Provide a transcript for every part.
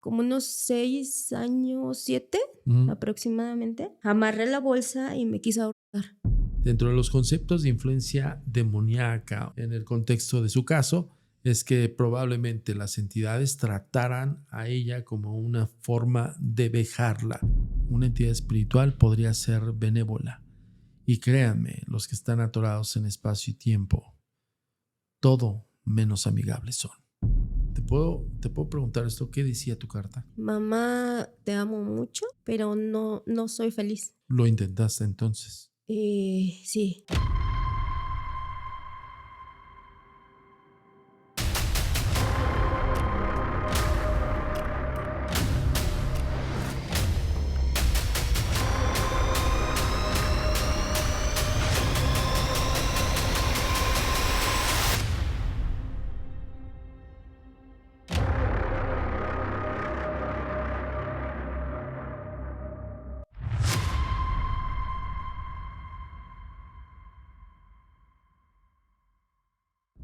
como unos 6 años, 7 Ujú. aproximadamente. Amarré la bolsa y me quiso ahorcar. Dentro de los conceptos de influencia demoníaca en el contexto de su caso, es que probablemente las entidades trataran a ella como una forma de vejarla. Una entidad espiritual podría ser benévola. Y créanme, los que están atorados en espacio y tiempo, todo menos amigables son. ¿Te puedo preguntar esto? ¿Qué decía tu carta? Mamá, te amo mucho, pero no soy feliz. ¿Lo intentaste entonces? Sí.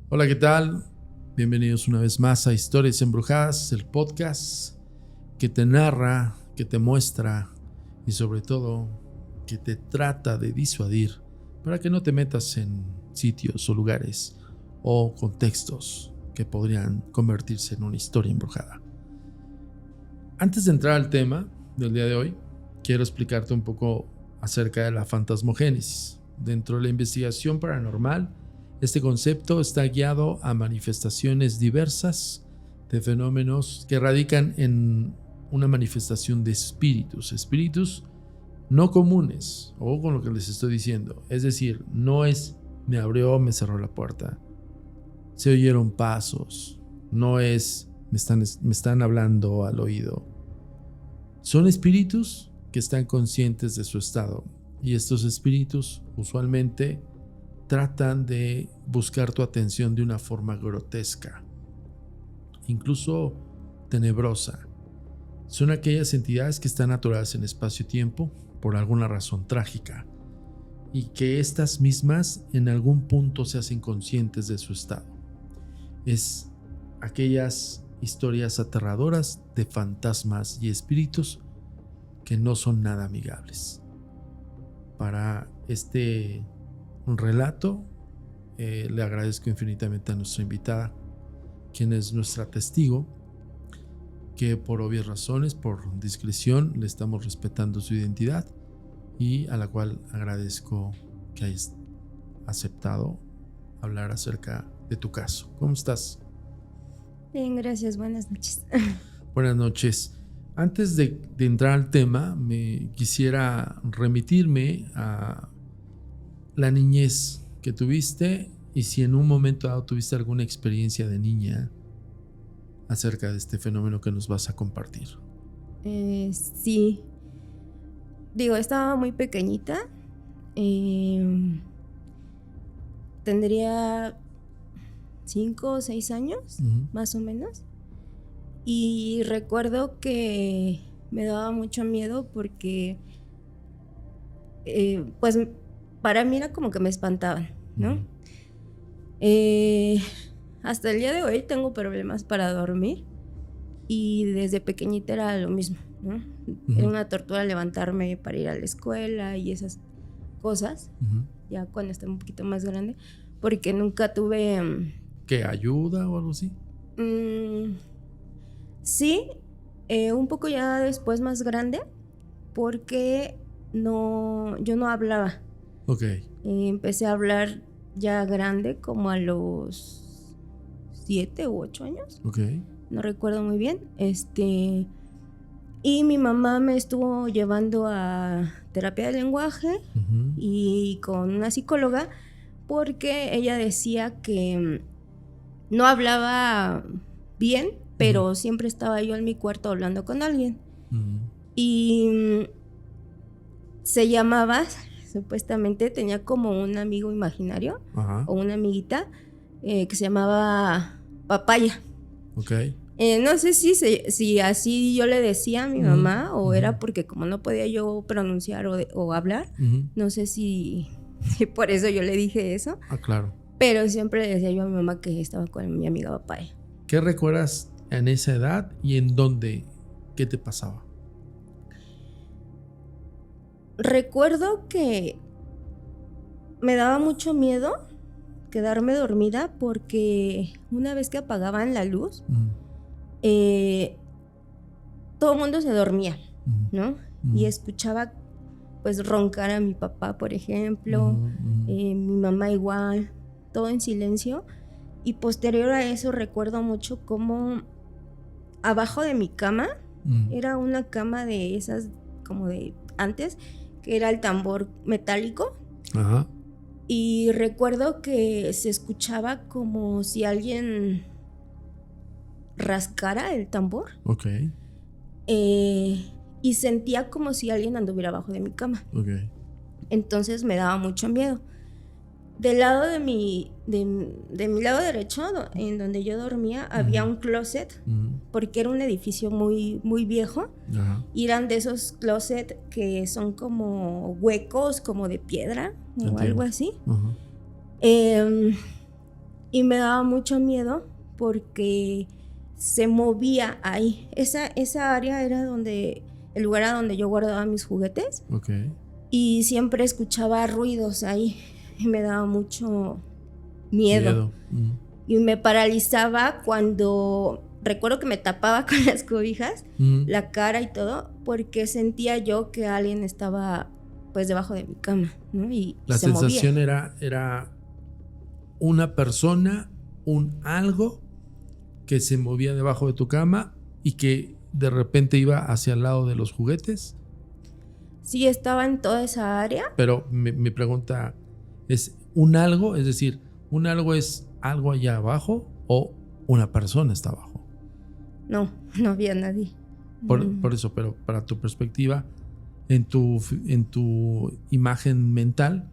Hola, ¿qué tal? Bienvenidos una vez más a Historias Embrujadas, el podcast que te narra, que te muestra y sobre todo que te trata de disuadir para que no te metas en sitios o lugares o contextos que podrían convertirse en una historia embrujada. Antes de entrar al tema del día de hoy, quiero explicarte un poco acerca de la fantasmogénesis. Dentro de la investigación paranormal, este concepto está guiado a manifestaciones diversas de fenómenos que radican en una manifestación de espíritus no comunes, o con lo que les estoy diciendo. Es decir, no es me abrió, me cerró la puerta, se oyeron pasos, no es me están hablando al oído. Son espíritus que están conscientes de su estado, y estos espíritus usualmente tratan de buscar tu atención de una forma grotesca, incluso tenebrosa. Son aquellas entidades que están atoradas en espacio-tiempo por alguna razón trágica, y que estas mismas en algún punto se hacen conscientes de su estado. Es aquellas historias aterradoras de fantasmas y espíritus que no son nada amigables. Para este relato, le agradezco infinitamente a nuestra invitada, quien es nuestra testigo, que por obvias razones, por discreción, le estamos respetando su identidad y a la cual agradezco que hayas aceptado hablar acerca de tu caso. ¿Cómo estás? Bien, gracias. Buenas noches. Buenas noches. Antes de entrar al tema, me quisiera remitirme a la niñez que tuviste y si en un momento dado tuviste alguna experiencia de niña acerca de este fenómeno que nos vas a compartir. Sí. Digo, estaba muy pequeñita. Tendría 5 o 6 años, más o menos. Y recuerdo que me daba mucho miedo porque, pues, para mí era como que me espantaban, ¿no? Hasta el día de hoy tengo problemas para dormir y desde pequeñita era lo mismo, ¿no? Era una tortura levantarme para ir a la escuela y esas cosas, ya cuando estaba un poquito más grande, porque nunca tuve... ¿Qué ayuda o algo así? Sí, un poco ya después más grande, porque yo no hablaba. Ok. Empecé a hablar ya grande, como a los 7 u 8 años. Ok. No recuerdo muy bien. Y mi mamá me estuvo llevando a terapia de lenguaje y con una psicóloga, porque ella decía que no hablaba bien, pero siempre estaba yo en mi cuarto hablando con alguien. Y se llamaba, supuestamente tenía como un amigo imaginario o una amiguita que se llamaba Papaya. Ok. No sé si así yo le decía a mi mamá o era porque como no podía yo pronunciar o hablar, no sé si por eso yo le dije eso. Claro. Pero siempre le decía yo a mi mamá que estaba con mi amiga Papaya. ¿Qué recuerdas en esa edad y en dónde ¿Qué te pasaba? Recuerdo que me daba mucho miedo quedarme dormida porque una vez que apagaban la luz, todo el mundo se dormía, ¿no? Y escuchaba pues roncar a mi papá, por ejemplo, mi mamá igual, todo en silencio. Y posterior a eso recuerdo mucho cómo abajo de mi cama, era una cama de esas como de antes, que era el tambor metálico. Ajá. Y recuerdo que se escuchaba como si alguien rascara el tambor. Ok. Y sentía como si alguien anduviera abajo de mi cama. Ok. Entonces me daba mucho miedo. Del lado de mi lado derecho, en donde yo dormía, había un closet, porque era un edificio muy, muy viejo. Ajá. Y eran de esos closets que son como huecos, como de piedra o Entiendo. algo así. Ajá. Y me daba mucho miedo porque se movía ahí. Esa área era el lugar a donde yo guardaba mis juguetes. Ok. Y siempre escuchaba ruidos ahí. Y me daba mucho miedo. Y me paralizaba cuando recuerdo que me tapaba con las cobijas, la cara y todo, porque sentía yo que alguien estaba pues debajo de mi cama, ¿no? Y la se sensación movía. era una persona, un algo que se movía debajo de tu cama y que de repente iba hacia el lado de los juguetes. Sí, estaba en toda esa área. Pero mi pregunta es, ¿un algo? Es decir, ¿un algo es algo allá abajo o una persona está abajo? No había nadie. Por eso, pero para tu perspectiva, en tu imagen mental,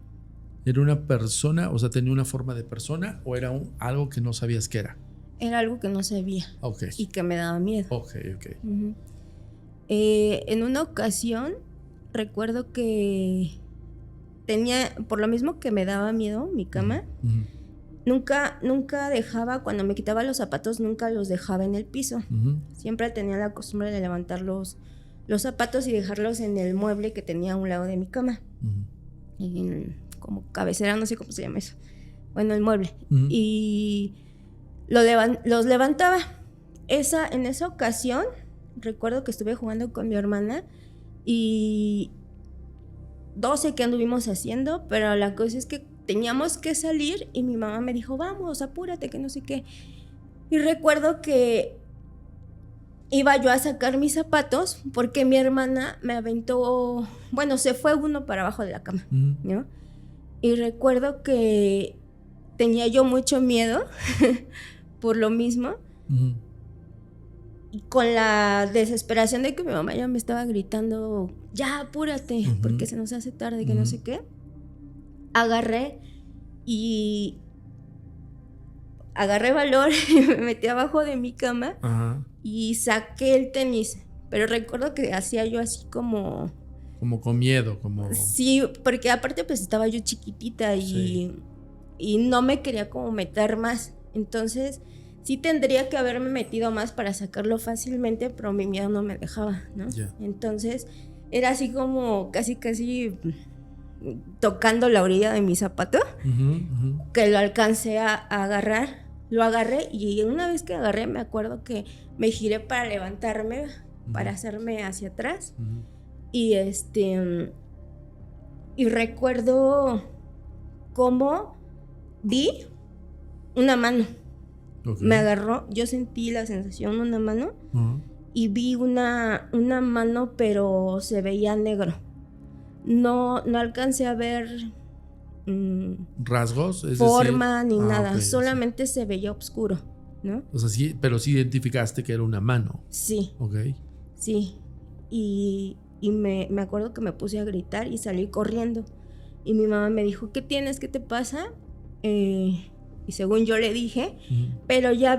¿era una persona, o sea, tenía una forma de persona o era algo que no sabías qué era? Era algo que no sabía. Okay. Y que me daba miedo. Ok. En una ocasión recuerdo que tenía, por lo mismo que me daba miedo mi cama, nunca dejaba, cuando me quitaba los zapatos, nunca los dejaba en el piso. Siempre tenía la costumbre de levantar los zapatos y dejarlos en el mueble que tenía a un lado de mi cama. Como cabecera, no sé cómo se llama eso. Bueno, el mueble. Y los levantaba. En esa ocasión, recuerdo que estuve jugando con mi hermana y no sé qué anduvimos haciendo, pero la cosa es que teníamos que salir y mi mamá me dijo, vamos, apúrate, que no sé qué. Y recuerdo que iba yo a sacar mis zapatos porque mi hermana me aventó, bueno, se fue uno para abajo de la cama, ¿no? Y recuerdo que tenía yo mucho miedo por lo mismo. Y con la desesperación de que mi mamá ya me estaba gritando, ya apúrate, porque se nos hace tarde, que no sé qué. Agarré valor y me metí abajo de mi cama. Y saqué el tenis. Pero recuerdo que hacía yo así como con miedo, como... Sí, porque aparte pues estaba yo chiquitita y no me quería como meter más. Entonces sí tendría que haberme metido más para sacarlo fácilmente, pero mi miedo no me dejaba, ¿no? Entonces era así como casi tocando la orilla de mi zapato, que lo alcancé a agarrar. Lo agarré y una vez que agarré me acuerdo que me giré para levantarme, para hacerme hacia atrás. Y y recuerdo cómo vi una mano. Me agarró, yo sentí la sensación de una mano y vi una mano, pero se veía negro. No alcancé a ver rasgos, es forma decir, ni nada, okay, solamente se veía oscuro, ¿no? O sea, sí, pero sí identificaste que era una mano. Sí. Ok. Sí. Y me acuerdo que me puse a gritar y salí corriendo. Y mi mamá me dijo, ¿qué tienes? ¿Qué te pasa? Y según yo le dije, pero ya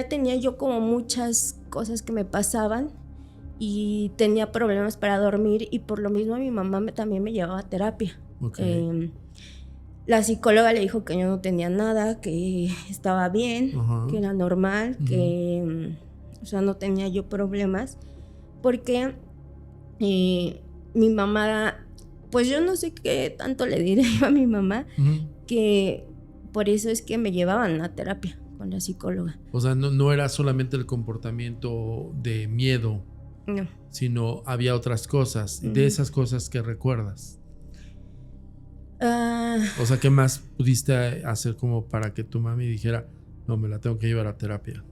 tenía yo como muchas cosas que me pasaban y tenía problemas para dormir y por lo mismo mi mamá también me llevaba a terapia. Okay. La psicóloga le dijo que yo no tenía nada, que estaba bien, que era normal, que o sea, no tenía yo problemas, porque mi mamá, pues yo no sé qué tanto le diré yo a mi mamá, que por eso es que me llevaban a terapia con la psicóloga. O sea, no era solamente el comportamiento de miedo, No. sino había otras cosas. De esas cosas que recuerdas. O sea, ¿qué más pudiste hacer como para que tu mami dijera, no, me la tengo que llevar a terapia?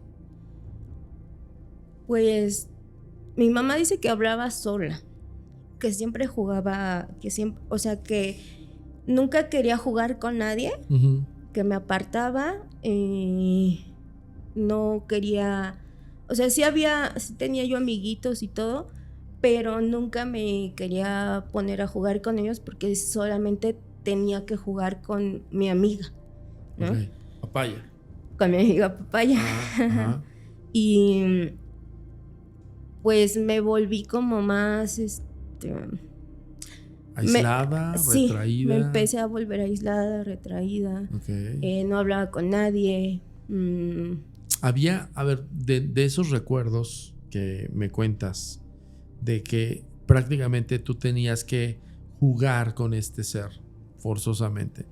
Pues mi mamá dice que hablaba sola, que siempre jugaba, que siempre, o sea, que nunca quería jugar con nadie, que me apartaba, no quería, o sea, sí tenía yo amiguitos y todo, pero nunca me quería poner a jugar con ellos porque solamente tenía que jugar con mi amiga, ¿no? Okay. Papaya. Con mi amiga Papaya. Ajá. Y pues me volví como más aislada, retraída. Sí, me empecé a volver aislada, retraída. Okay. No hablaba con nadie. Había, a ver, de esos recuerdos que me cuentas, de que prácticamente tú tenías que jugar con este ser forzosamente.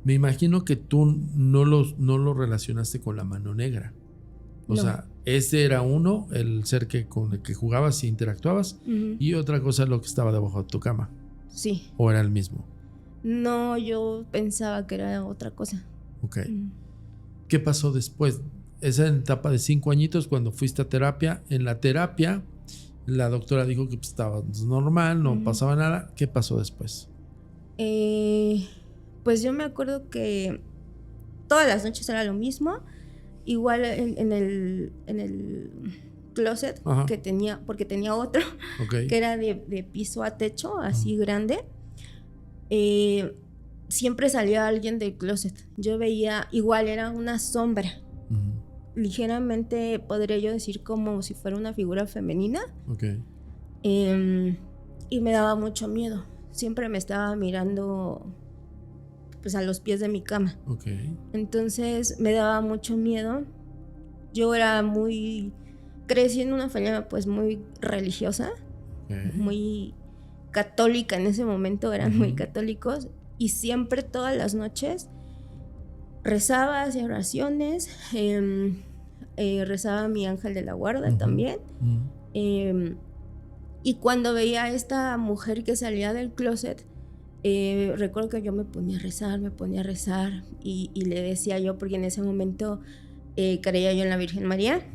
Me imagino que tú no lo relacionaste con la mano negra. O sea, ese era uno, el ser con el que jugabas y interactuabas, y otra cosa lo que estaba debajo de tu cama. Sí. ¿O era el mismo? No, yo pensaba que era otra cosa. Ok. ¿Qué pasó después? Esa etapa de 5 añitos cuando fuiste a terapia. En la terapia, la doctora dijo que estaba normal, no pasaba nada. ¿Qué pasó después? Pues yo me acuerdo que todas las noches era lo mismo. Igual en el closet que tenía, porque tenía otro, que era de piso a techo, así grande. Siempre salía alguien del closet. Yo veía, igual era una sombra. Ligeramente, podría yo decir, como si fuera una figura femenina. Y me daba mucho miedo. Siempre me estaba mirando, pues, a los pies de mi cama. Entonces me daba mucho miedo. Yo crecí en una familia pues muy religiosa, muy católica en ese momento, eran muy católicos, y siempre todas las noches rezaba, hacía oraciones, rezaba a mi ángel de la guarda también. Y cuando veía a esta mujer que salía del closet, recuerdo que yo me ponía a rezar y le decía yo, porque en ese momento creía yo en la Virgen María,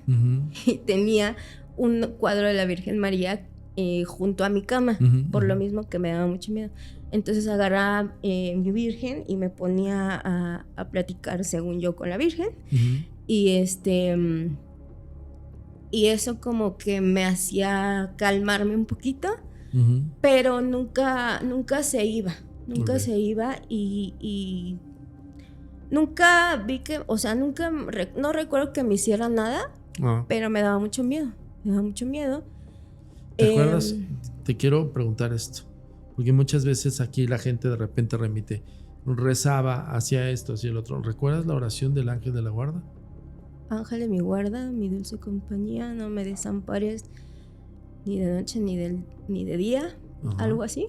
y tenía un cuadro de la Virgen María junto a mi cama, por lo mismo que me daba mucho miedo. Entonces agarraba mi Virgen y me ponía a platicar según yo con la Virgen, y eso como que me hacía calmarme un poquito. Pero nunca se iba. Nunca se iba y nunca vi que, o sea, no recuerdo que me hiciera nada, pero me daba mucho miedo. ¿Te acuerdas? Te quiero preguntar esto, porque muchas veces aquí la gente de repente remite, rezaba hacia esto, hacia el otro. ¿Recuerdas la oración del ángel de la guarda? Ángel de mi guarda, mi dulce compañía, no me desampares ni de noche ni de día. Algo así.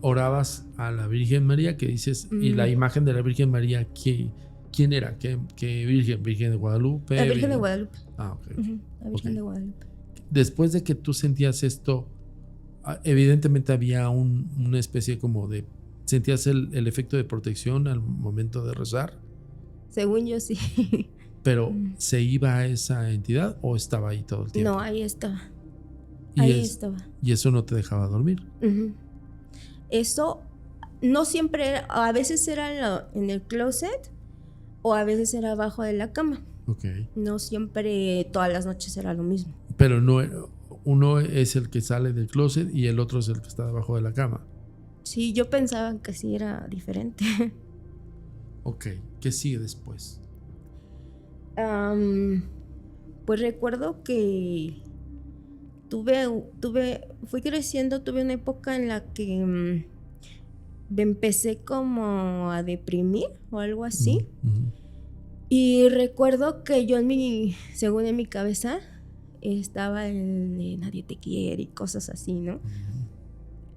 Orabas a la Virgen María, que dices, y la imagen de la Virgen María, ¿quién era? ¿Qué Virgen? ¿Virgen de Guadalupe? La Virgen de Guadalupe. La Virgen de Guadalupe. Después de que tú sentías esto, evidentemente había una especie como de... ¿Sentías el efecto de protección al momento de rezar? Según yo, sí. ¿Pero se iba a esa entidad o estaba ahí todo el tiempo? No, ahí estaba. ¿Y eso no te dejaba dormir? Eso no siempre era, a veces era en el closet o a veces era abajo de la cama. No siempre, todas las noches era lo mismo. Pero no, uno es el que sale del closet y el otro es el que está debajo de la cama. Sí, yo pensaba que sí era diferente. ¿Qué sigue después? Pues recuerdo que fui creciendo, tuve una época en la que me empecé como a deprimir o algo así. Y recuerdo que yo según en mi cabeza, estaba el de Nadie te quiere y cosas así, ¿no?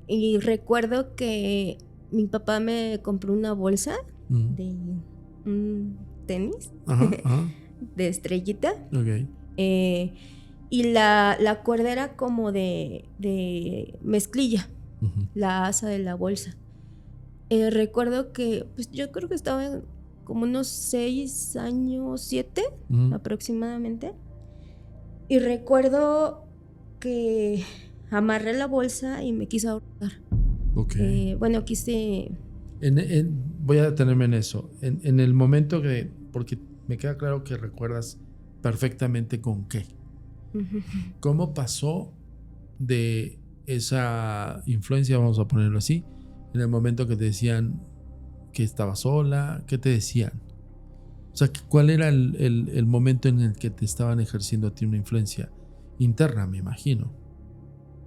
Y recuerdo que mi papá me compró una bolsa de un tenis de estrellita. Okay. Y la cuerda era como de mezclilla, la asa de la bolsa. Recuerdo que, pues yo creo que estaba como unos 6 años, 7 aproximadamente. Y recuerdo que amarré la bolsa y me quise ahorcar. Okay. Bueno, quise... voy a detenerme en eso. En el momento que... Porque me queda claro que recuerdas perfectamente con qué. ¿Cómo pasó de esa influencia, vamos a ponerlo así, en el momento que te decían que estabas sola? ¿Qué te decían? O sea, ¿cuál era el momento en el que te estaban ejerciendo a ti una influencia interna, me imagino?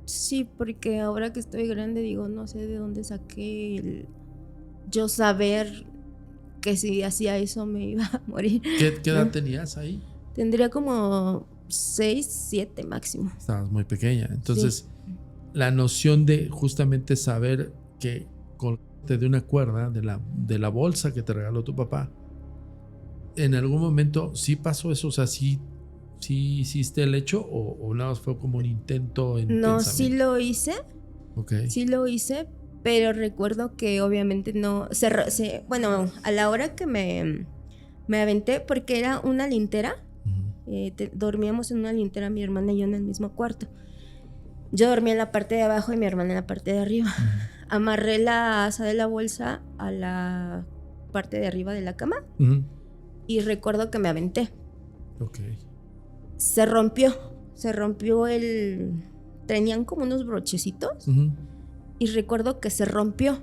Sí, porque ahora que estoy grande digo, no sé de dónde saqué el yo saber que si hacía eso me iba a morir. ¿Qué edad tenías ahí? Tendría como 6, 7 máximo. Estabas muy pequeña. Entonces, la noción de justamente saber que colgarte de una cuerda de la bolsa que te regaló tu papá, en algún momento sí pasó eso, o sea, sí hiciste el hecho o nada más fue como un intento en No, pensamiento. sí lo hice. Okay. Sí lo hice, pero recuerdo que obviamente no bueno, a la hora que me aventé, porque era una lintera, dormíamos en una lintera mi hermana y yo en el mismo cuarto. Yo dormía en la parte de abajo y mi hermana en la parte de arriba. Amarré la asa de la bolsa a la parte de arriba de la cama y recuerdo que me aventé. Okay. Se rompió tenían como unos brochecitos y recuerdo que se rompió.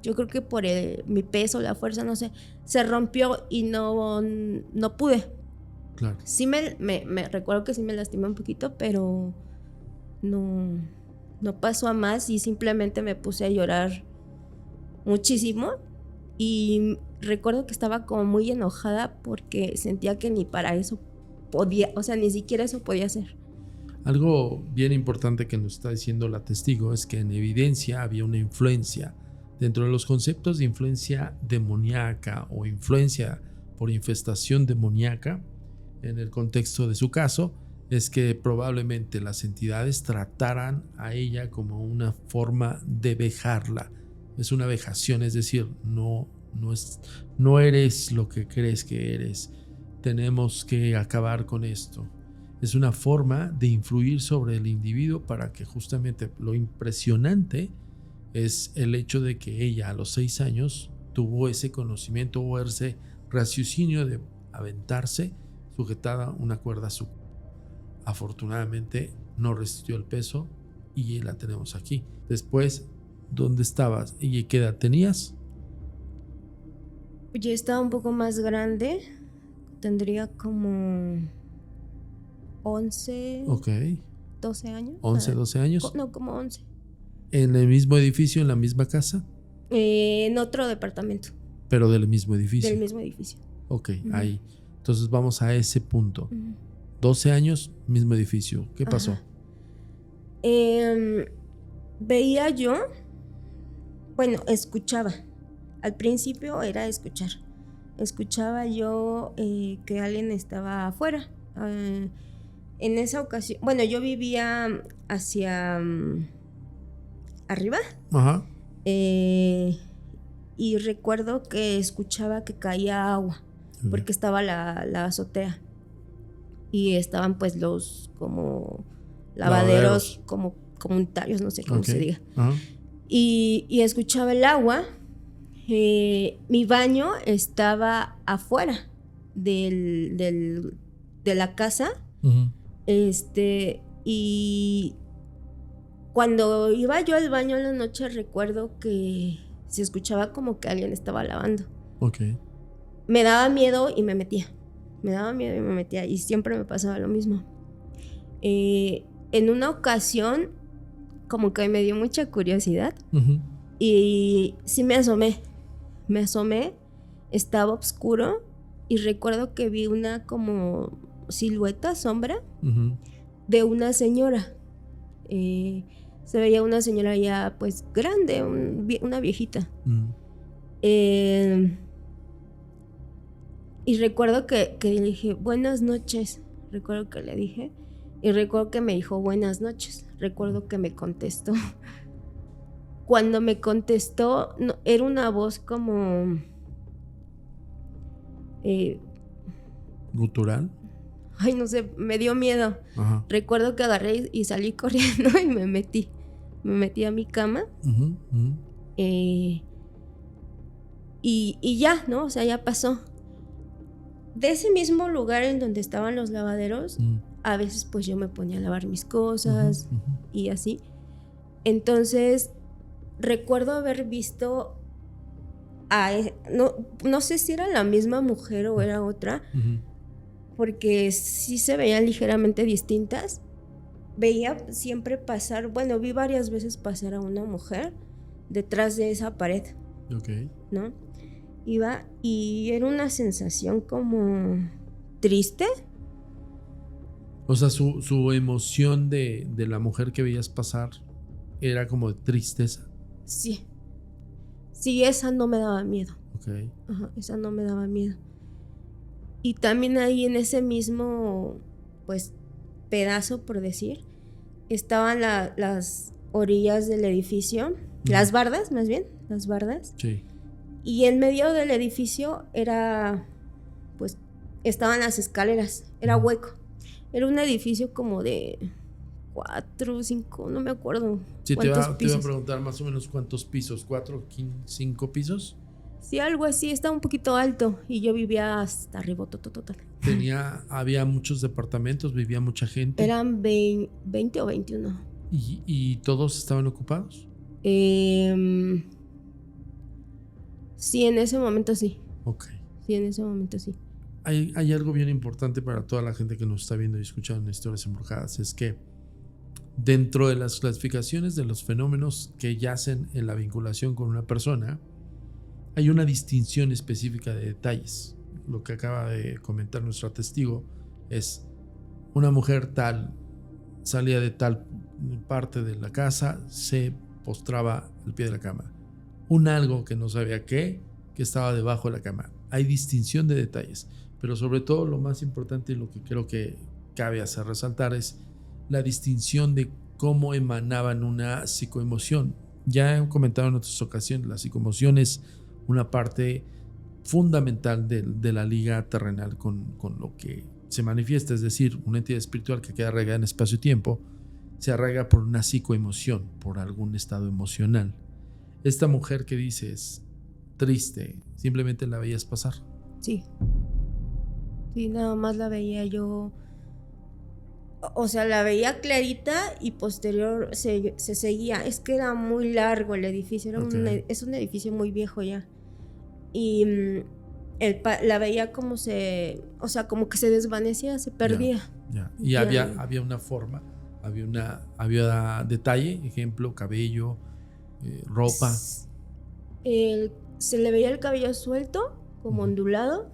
Yo creo que por mi peso, la fuerza, no sé, se rompió y no pude. Claro. Sí me recuerdo que sí me lastimé un poquito, pero no pasó a más y simplemente me puse a llorar muchísimo y recuerdo que estaba como muy enojada porque sentía que ni para eso podía, o sea, ni siquiera eso podía hacer. Algo bien importante que nos está diciendo la testigo es que en evidencia había una influencia. Dentro de los conceptos de influencia demoníaca o influencia por infestación demoníaca, en el contexto de su caso, es que probablemente las entidades trataran a ella como una forma de vejarla. Es una vejación, es decir, no eres lo que crees que eres. Tenemos que acabar con esto. Es una forma de influir sobre el individuo para que justamente lo impresionante es el hecho de que ella a los 6 años tuvo ese conocimiento o ese raciocinio de aventarse sujetada a una cuerda a su cuerpo. Afortunadamente no resistió el peso y la tenemos aquí. Después, ¿dónde estabas? ¿Y qué edad tenías? Yo estaba un poco más grande, tendría como 11, 12 años. 11, 12 años. No, como 11. ¿En el mismo edificio, en la misma casa? En otro departamento. Pero del mismo edificio. Del mismo edificio. Ok, ahí. Entonces vamos a ese punto. 12 años, mismo edificio. ¿Qué pasó? Veía yo, bueno, escuchaba. Al principio era escuchar. Escuchaba yo que alguien estaba afuera. En esa ocasión, bueno, yo vivía hacia arriba. Ajá. Y recuerdo que escuchaba que caía agua, porque estaba la azotea. Y estaban pues los como lavaderos como comunitarios, no sé cómo se diga. Y escuchaba el agua. Mi baño estaba afuera de la casa. Y cuando iba yo al baño en la noche recuerdo que se escuchaba como que alguien estaba lavando. Me daba miedo y me metía. Y siempre me pasaba lo mismo. En una ocasión como que me dio mucha curiosidad y sí me asomé, estaba oscuro y recuerdo que vi una como silueta, sombra de una señora. Se veía una señora ya pues grande, una viejita. Y recuerdo que le dije, buenas noches. Recuerdo que le dije. Y recuerdo que me dijo, buenas noches. Recuerdo que me contestó. Cuando me contestó, no, era una voz como... ¿gutural? Ay, no sé, me dio miedo. Ajá. Recuerdo que agarré y salí corriendo y me metí. Me metí a mi cama. Y ya, ¿no? O sea, ya pasó. De ese mismo lugar en donde estaban los lavaderos, a veces pues yo me ponía a lavar mis cosas y así. Entonces, recuerdo haber visto no sé si era la misma mujer o era otra, porque sí se veían ligeramente distintas. Veía siempre pasar, bueno, vi varias veces pasar a una mujer detrás de esa pared. ¿No? Iba y era una sensación como triste. O sea, su emoción de la mujer que veías pasar era como de tristeza. Sí. Sí, esa no me daba miedo. Ajá, esa no me daba miedo. Y también ahí en ese mismo, pues, pedazo, por decir, estaban las orillas del edificio, las bardas, más bien, las bardas. Sí. Y en medio del edificio era, pues, estaban las escaleras, era hueco. Era un edificio como de 4 o 5, no me acuerdo. Sí, te iba a pisos. preguntar más o menos cuántos pisos, 4, 5 pisos. Sí, algo así, estaba un poquito alto y yo vivía hasta arriba, total. Había muchos departamentos, vivía mucha gente. Eran 20 o 21. ¿Y todos estaban ocupados? Sí, en ese momento sí. Ok. Sí, en ese momento sí. Hay algo bien importante para toda la gente que nos está viendo y escuchando en Historias Embrujadas, es que dentro de las clasificaciones de los fenómenos que yacen en la vinculación con una persona, hay una distinción específica de detalles. Lo que acaba de comentar nuestro testigo es: una mujer tal salía de tal parte de la casa, se postraba al pie de la cama. Un algo que no sabía que estaba debajo de la cama. Hay distinción de detalles, pero sobre todo lo más importante y lo que creo que cabe hacer resaltar es la distinción de cómo emanaban una psicoemoción. Ya he comentado en otras ocasiones, la psicoemoción es una parte fundamental de la liga terrenal con lo que se manifiesta, es decir, una entidad espiritual que queda arraigada en espacio y tiempo, se arraiga por una psicoemoción, por algún estado emocional. Esta mujer que dices, triste, simplemente la veías pasar. Sí. Sí, nada más la veía yo. O sea, la veía clarita y posterior se seguía. Es que era muy largo el edificio. Es un edificio muy viejo ya. Y la veía como como que se desvanecía, se perdía. Ya. Y había una forma, había detalle, ejemplo, cabello, ropa. Se le veía el cabello suelto, como ondulado.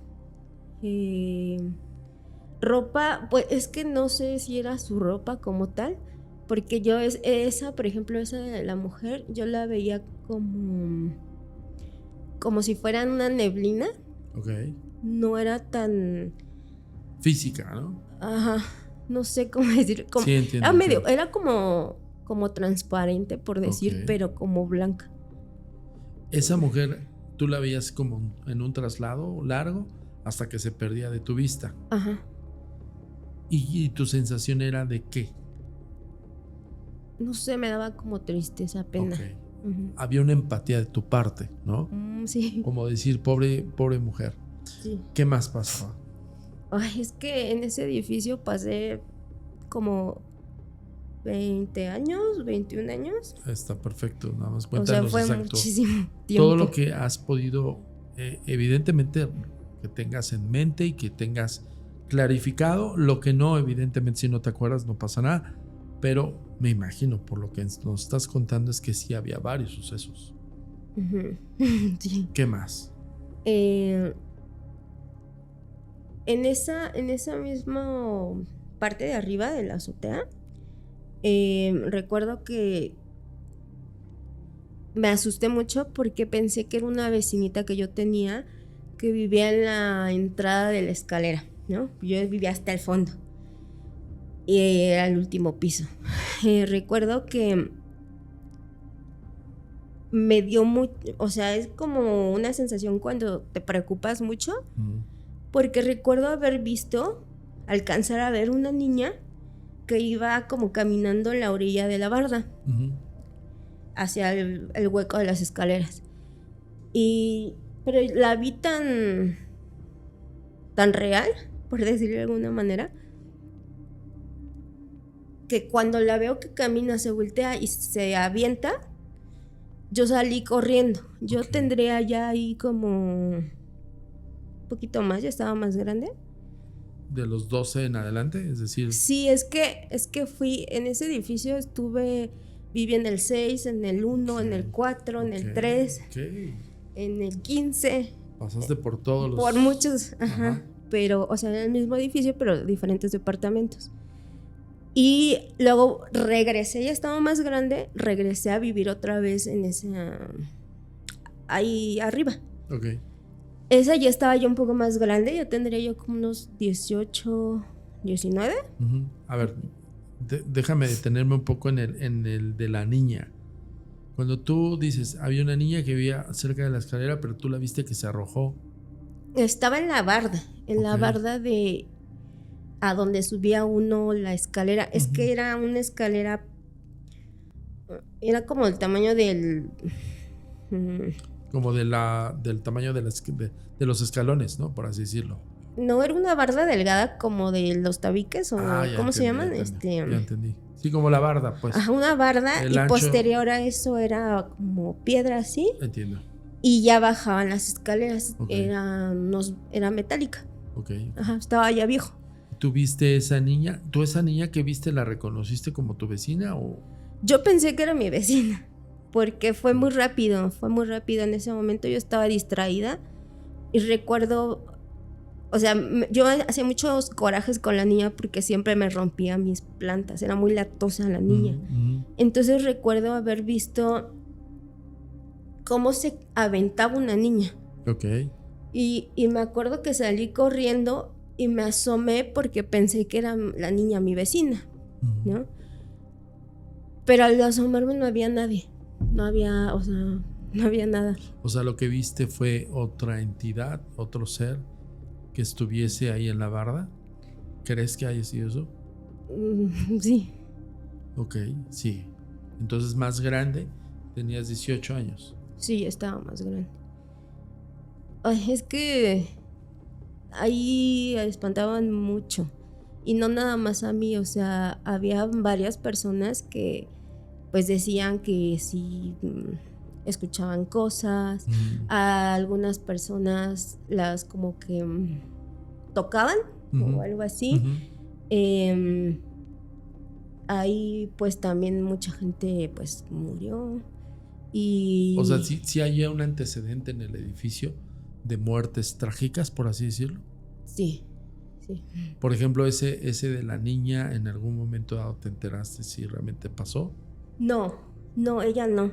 Ropa, pues es que no sé si era su ropa como tal, porque yo por ejemplo, esa de la mujer, yo la veía como si fuera una neblina. No era tan física, ¿no? Ajá, no sé cómo decir. Sí, entiendo. Era como transparente, por decir, pero como blanca. Esa mujer, tú la veías como en un traslado largo hasta que se perdía de tu vista. Ajá. ¿Y tu sensación era de qué? No sé, me daba como tristeza, pena. Había una empatía de tu parte, ¿no? Sí. Como decir, pobre mujer. Sí. ¿Qué más pasaba? Ay, es que en ese edificio pasé como 20 años, 21 años. Está perfecto, nada más cuéntanos fue exacto. Muchísimo tiempo. Todo lo que has podido, evidentemente, que tengas en mente y que tengas clarificado. Lo que no, evidentemente, si no te acuerdas, no pasa nada. Pero me imagino, por lo que nos estás contando, es que sí había varios sucesos. Sí. ¿Qué más? En ese mismo parte de arriba de la azotea. Recuerdo que me asusté mucho porque pensé que era una vecinita que yo tenía que vivía en la entrada de la escalera, ¿no? Yo vivía hasta el fondo y era el último piso. Recuerdo que me dio mucho, o sea, es como una sensación cuando te preocupas mucho, porque recuerdo haber visto, alcanzar a ver una niña que iba como caminando en la orilla de la barda, hacia el hueco de las escaleras. Pero la vi tan real, por decirlo de alguna manera, que cuando la veo que camina, se voltea y se avienta, yo salí corriendo. Yo tendría ya ahí como un poquito más, ya estaba más grande. ¿De los 12 en adelante? Es decir... Sí, es que fui en ese edificio, viví en el 6, en el 1, en el 4, en el 3, en el 15. Pasaste por todos los... Por muchos, ajá. Pero, o sea, en el mismo edificio, pero diferentes departamentos. Y luego regresé, ya estaba más grande, regresé a vivir otra vez en ahí arriba. Esa ya estaba yo un poco más grande, ya tendría yo como unos 18, 19. A ver, déjame detenerme un poco en el de la niña. Cuando tú dices, había una niña que vivía cerca de la escalera, pero tú la viste que se arrojó. Estaba en la barda, la barda de a donde subía uno la escalera. Es que era una escalera, era como el tamaño del... Como del tamaño de los escalones, ¿no? Por así decirlo. No, era una barda delgada como de los tabiques o ¿cómo se llaman? Ya entendí. Sí, como la barda, pues. Ajá, una barda y ancho, posterior a eso era como piedra así. Entiendo. Y ya bajaban las escaleras, era metálica. Ajá, estaba ya viejo. ¿Tú viste esa niña? ¿Tú esa niña que viste la reconociste como tu vecina o...? Yo pensé que era mi vecina, porque fue muy rápido en ese momento. Yo estaba distraída y recuerdo, o sea, yo hacía muchos corajes con la niña porque siempre me rompía mis plantas, era muy latosa la niña. Entonces recuerdo haber visto cómo se aventaba una niña. Y me acuerdo que salí corriendo y me asomé porque pensé que era la niña mi vecina, ¿no? Pero al asomarme no había nadie. No había nada. O sea, lo que viste fue otra entidad, otro ser que estuviese ahí en la barda. ¿Crees que haya sido eso? Sí. Sí. Entonces, más grande, tenías 18 años. Sí, estaba más grande. Ay, es que ahí espantaban mucho. Y no nada más a mí, o sea, había varias personas que pues decían que sí escuchaban cosas. A algunas personas las como que tocaban o algo así. Ahí pues también mucha gente pues murió. O sea, sí había un antecedente en el edificio de muertes trágicas, por así decirlo. Sí. Por ejemplo, ese de la niña, ¿en algún momento dado te enteraste si realmente pasó? No, ella no.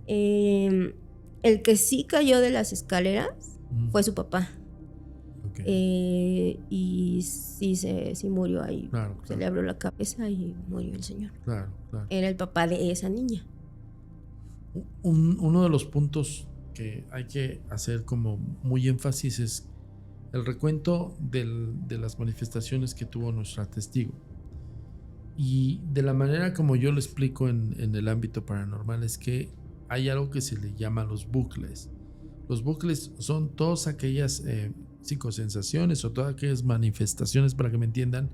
El que sí cayó de las escaleras fue su papá. Y sí murió ahí. Claro. Se le abrió la cabeza y murió el señor. Claro. Era el papá de esa niña. Uno de los puntos que hay que hacer como muy énfasis es el recuento de las manifestaciones que tuvo nuestra testigo. Y de la manera como yo lo explico en el ámbito paranormal es que hay algo que se le llama los bucles. Los bucles son todas aquellas psicosensaciones o todas aquellas manifestaciones, para que me entiendan,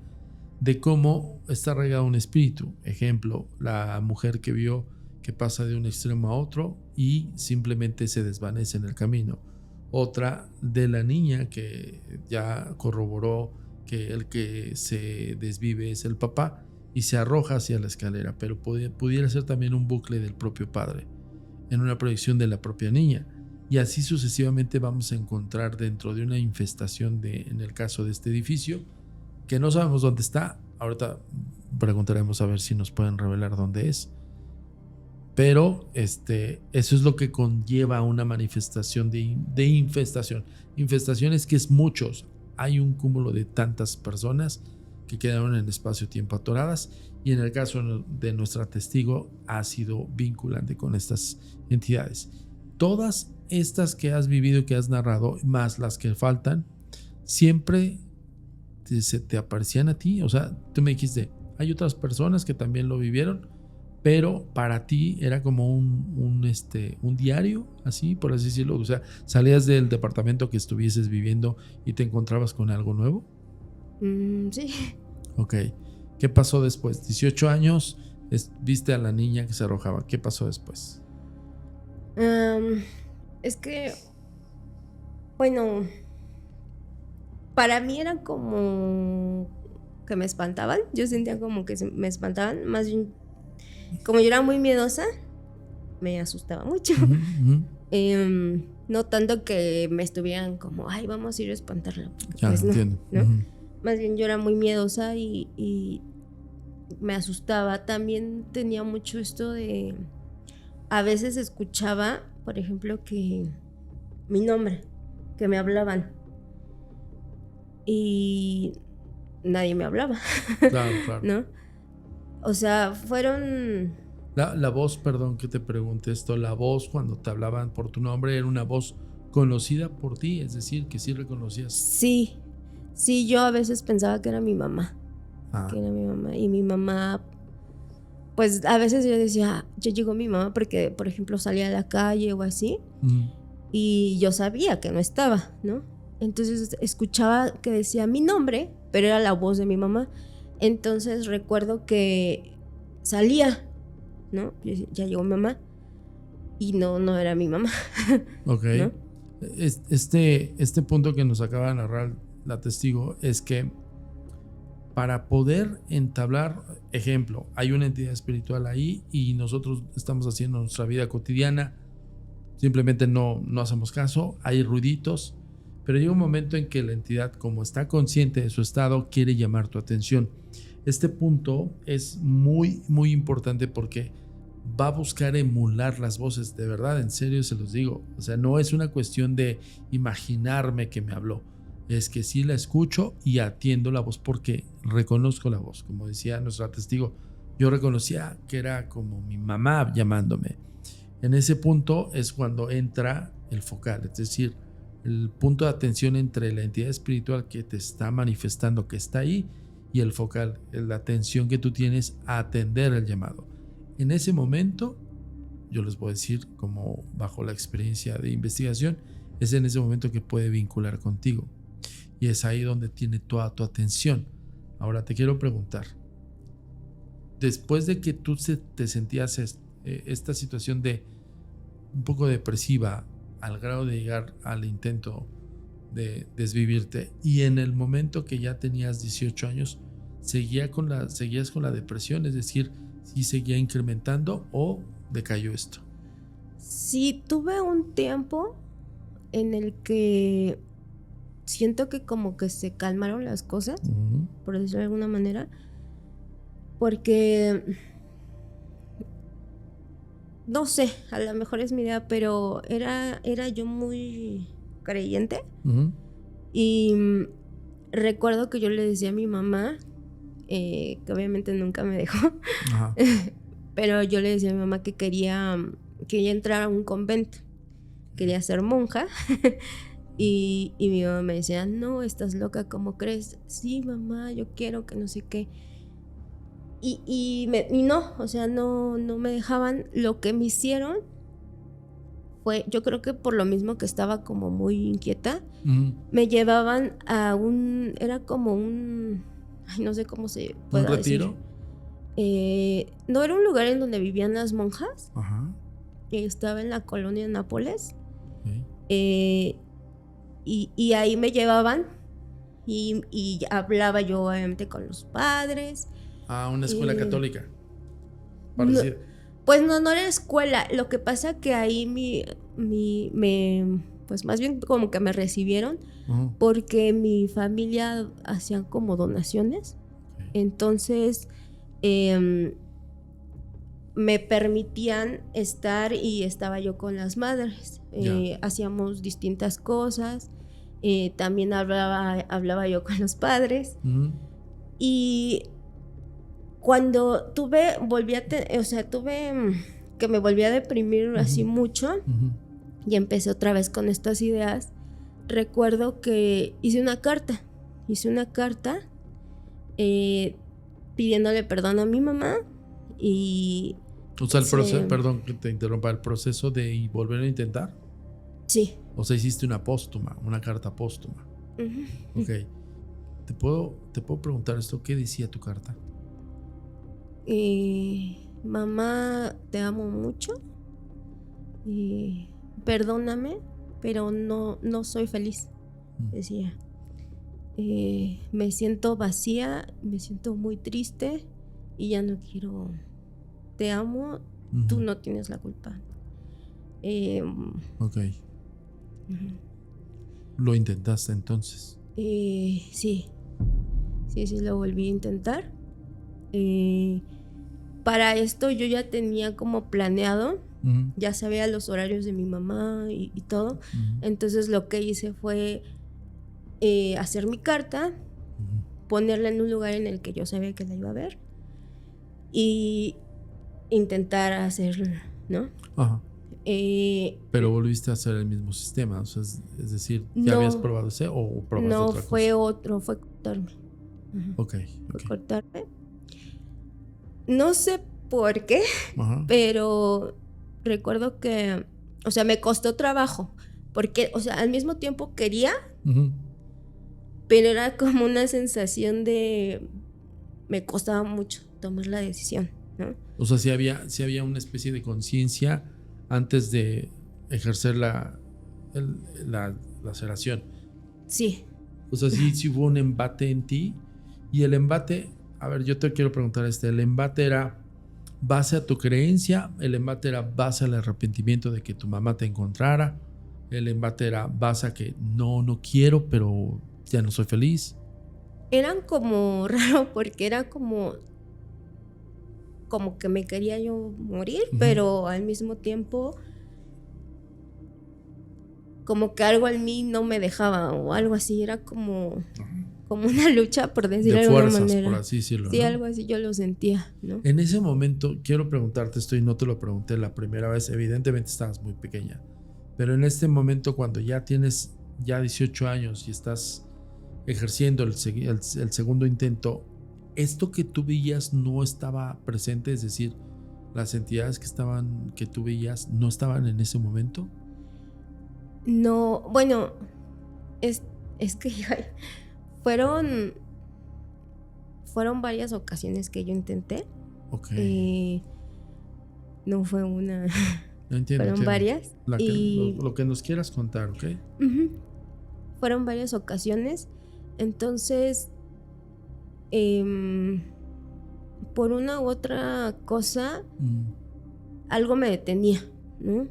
de cómo está arraigado un espíritu. Ejemplo, la mujer que vio que pasa de un extremo a otro y simplemente se desvanece en el camino. Otra de la niña que ya corroboró que el que se desvive es el papá y se arroja hacia la escalera, pero pudiera ser también un bucle del propio padre, en una proyección de la propia niña. Y así sucesivamente vamos a encontrar dentro de una infestación en el caso de este edificio, que no sabemos dónde está, ahorita preguntaremos a ver si nos pueden revelar dónde es. Pero eso es lo que conlleva una manifestación de infestación. Infestación es que es muchos. Hay un cúmulo de tantas personas que quedaron en espacio-tiempo atoradas, y en el caso de nuestra testigo ha sido vinculante con estas entidades. Todas estas que has vivido y que has narrado, más las que faltan, siempre se te aparecían a ti. O sea, tú me dijiste, hay otras personas que también lo vivieron, pero para ti era como un diario, así, por así decirlo. O sea, salías del departamento que estuvieses viviendo y te encontrabas con algo nuevo. Sí. Ok. ¿Qué pasó después? 18 años, viste a la niña que se arrojaba. ¿Qué pasó después? Es que, bueno, para mí era como que me espantaban. Yo sentía como que me espantaban. Más bien, como yo era muy miedosa, me asustaba mucho. No tanto que me estuvieran como, ay, vamos a ir a espantarla. Ya, pues entiendo. ¿no? Más bien yo era muy miedosa y me asustaba. También tenía mucho esto de, a veces escuchaba, por ejemplo, que mi nombre, que me hablaban, y nadie me hablaba. Claro. ¿No? O sea, fueron... La voz, perdón que te pregunte esto, la voz cuando te hablaban por tu nombre era una voz conocida por ti, es decir, que sí reconocías. Sí, yo a veces pensaba que era mi mamá. Que era mi mamá. Y mi mamá, pues a veces yo decía, ya llegó mi mamá, porque por ejemplo salía a la calle o así, y yo sabía que no estaba, ¿no? Entonces escuchaba que decía mi nombre, pero era la voz de mi mamá. Entonces recuerdo que salía, ¿no? Ya llegó mi mamá, y no era mi mamá. Ok. ¿No? Este punto que nos acaba de narrar la testigo es que para poder entablar, ejemplo, hay una entidad espiritual ahí y nosotros estamos haciendo nuestra vida cotidiana, simplemente no hacemos caso, hay ruiditos, pero llega un momento en que la entidad, como está consciente de su estado, quiere llamar tu atención. Este punto es muy, muy importante porque va a buscar emular las voces, de verdad, en serio se los digo. O sea, no es una cuestión de imaginarme que me habló, es que sí la escucho y atiendo la voz porque reconozco la voz. Como decía nuestra testigo, yo reconocía que era como mi mamá llamándome. En ese punto es cuando entra el focal, es decir, el punto de atención entre la entidad espiritual que te está manifestando que está ahí y el focal, la atención que tú tienes a atender el llamado. En ese momento, yo les puedo decir, como bajo la experiencia de investigación, es en ese momento que puede vincular contigo. Y es ahí donde tiene toda tu atención. Ahora te quiero preguntar, después de que tú te sentías esta situación de un poco depresiva al grado de llegar al intento de desvivirte, y en el momento que ya tenías 18 años, seguías con la depresión, es decir, ¿sí seguía incrementando o decayó esto? Sí, tuve un tiempo en el que siento que como que se calmaron las cosas, por decirlo de alguna manera, porque no sé, a lo mejor es mi idea, pero era yo muy creyente. Y recuerdo que yo le decía a mi mamá, que obviamente nunca me dejó, pero yo le decía a mi mamá que quería entrar a un convento, quería ser monja. Y mi mamá me decía, no, estás loca, ¿cómo crees? Sí, mamá, yo quiero que no sé qué. Y no, o sea, no me dejaban. Lo que me hicieron fue, yo creo que por lo mismo que estaba como muy inquieta, me llevaban a era como ay, no sé cómo se puede decir. ¿Un retiro? No, era un lugar en donde vivían las monjas. Estaba en la colonia Nápoles. Y ahí me llevaban y hablaba yo obviamente con los padres. Una escuela católica. No, pues no era escuela. Lo que pasa que ahí pues más bien como que me recibieron porque mi familia hacían como donaciones. Entonces me permitían estar y estaba yo con las madres. Hacíamos distintas cosas. También hablaba yo con los padres. Y cuando tuve que me volví a deprimir así mucho y empecé otra vez con estas ideas. Recuerdo que hice una carta pidiéndole perdón a mi mamá y... O sea, el proceso, perdón que te interrumpa, el proceso de volver a intentar. Sí. O sea, hiciste una carta póstuma. Ok. ¿Te puedo preguntar esto? ¿Qué decía tu carta? Mamá, te amo mucho. Perdóname, pero no soy feliz, decía. Me siento vacía, me siento muy triste y ya no quiero. Te amo, tú no tienes la culpa. Ok. ¿Lo intentaste entonces? Sí, lo volví a intentar. Para esto yo ya tenía como planeado, ya sabía los horarios de mi mamá y todo. Entonces lo que hice fue hacer mi carta, ponerla en un lugar en el que yo sabía que la iba a ver y intentar hacerlo, ¿no? Ajá. Pero volviste a hacer el mismo sistema, o sea, es decir, ¿ya habías probado ese o probaste otra cosa? No, fue cortarme. Okay. Fue cortarme. No sé por qué, pero recuerdo que, o sea, me costó trabajo, porque, o sea, al mismo tiempo quería, pero era como una sensación de, me costaba mucho tomar la decisión, ¿no? O sea, sí había una especie de conciencia antes de ejercer la laceración. Sí. O sea, sí hubo un embate en ti. Y el embate, a ver, yo te quiero preguntar ¿el embate era base a tu creencia? ¿El embate era base al arrepentimiento de que tu mamá te encontrara? ¿El embate era base a que no quiero, pero ya no soy feliz? Eran como raro porque era como que me quería yo morir, pero al mismo tiempo como que algo en mí no me dejaba o algo así, era como una lucha, por decirlo de alguna manera. Por así decirlo. Sí, ¿no? Algo así yo lo sentía, ¿no? En ese momento, quiero preguntarte esto y no te lo pregunté la primera vez, evidentemente estabas muy pequeña, pero en este momento cuando ya tienes 18 años y estás ejerciendo el segundo intento, ¿esto que tú veías no estaba presente? Es decir, las entidades que tú veías no estaban en ese momento. No, bueno, es que fueron varias ocasiones que yo intenté. Okay. No fue una. No entiendo. Fueron varias. Lo que nos quieras contar, ¿ok? Fueron varias ocasiones. Entonces, por una u otra cosa, algo me detenía, ¿no?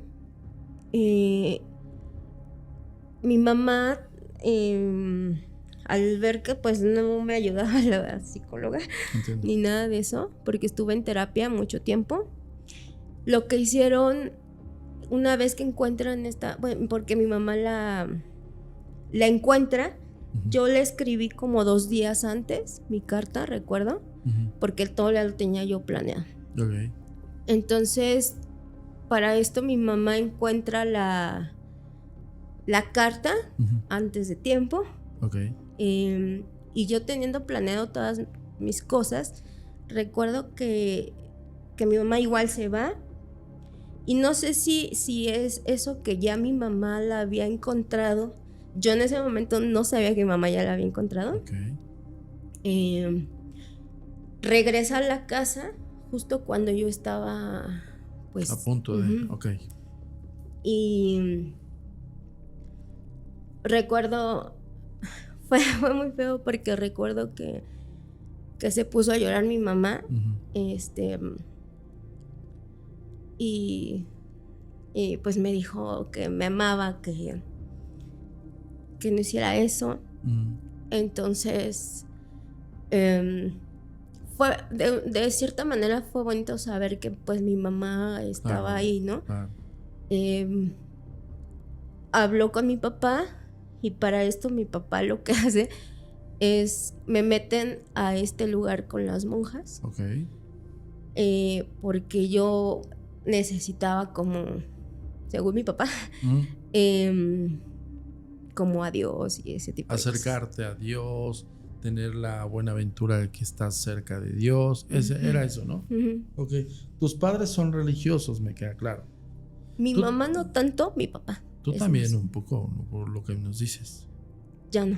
Mi mamá, al ver que pues no me ayudaba la psicóloga, entiendo, ni nada de eso, porque estuve en terapia mucho tiempo, lo que hicieron una vez que encuentran porque mi mamá la encuentra, yo le escribí como 2 días antes mi carta, recuerdo, porque todo lo tenía yo planeado. Okay. Entonces, para esto mi mamá encuentra la carta antes de tiempo. Okay. Y yo teniendo planeado todas mis cosas, recuerdo que mi mamá igual se va. Y no sé si es eso que ya mi mamá la había encontrado. Yo en ese momento no sabía que mi mamá ya la había encontrado. Okay. Regresa a la casa justo cuando yo estaba pues a punto de... Okay. Y recuerdo, fue muy feo porque recuerdo que se puso a llorar mi mamá. Y pues me dijo que me amaba, que no hiciera eso. Entonces fue, de cierta manera fue bonito saber que pues mi mamá estaba ahí, ¿no? Habló con mi papá y para esto mi papá lo que hace es me meten a este lugar con las monjas. Porque yo necesitaba como, según mi papá, como a Dios y ese tipo de cosas. Acercarte a Dios, tener la buena aventura de que estás cerca de Dios. Era eso, ¿no? Tus padres son religiosos, me queda claro. Mi mamá no tanto, mi papá. Tú también un poco, ¿no? Por lo que nos dices. Ya no.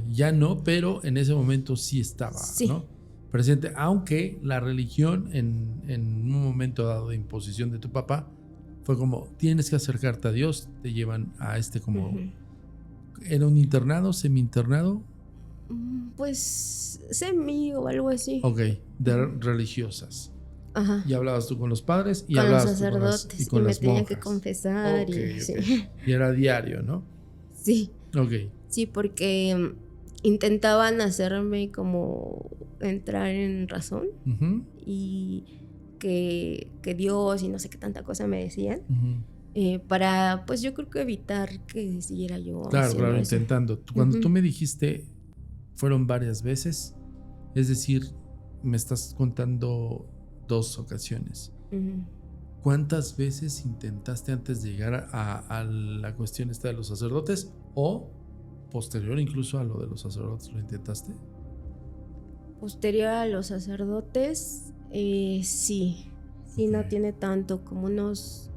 Ya no, pero en ese momento sí estaba, ¿no? Presente, aunque la religión en un momento dado de imposición de tu papá fue como, tienes que acercarte a Dios, te llevan a como... ¿Era un internado, semi-internado? Pues semi o algo así. De religiosas. Ajá. Y hablabas tú con los padres y con hablabas los sacerdotes tú con las, y me tenía monjas. Que confesar. Sí. Y era diario, ¿no? Sí. Sí, porque intentaban hacerme como entrar en razón y que Dios y no sé qué tanta cosa me decían para, pues yo creo que evitar que siguiera yo. Claro, eso. intentando. Cuando tú me dijiste, fueron varias veces, es decir, me estás contando 2 ocasiones. ¿Cuántas veces intentaste antes de llegar a la cuestión esta de los sacerdotes o posterior incluso a lo de los sacerdotes lo intentaste? Posterior a los sacerdotes, sí, no tiene tanto, como unos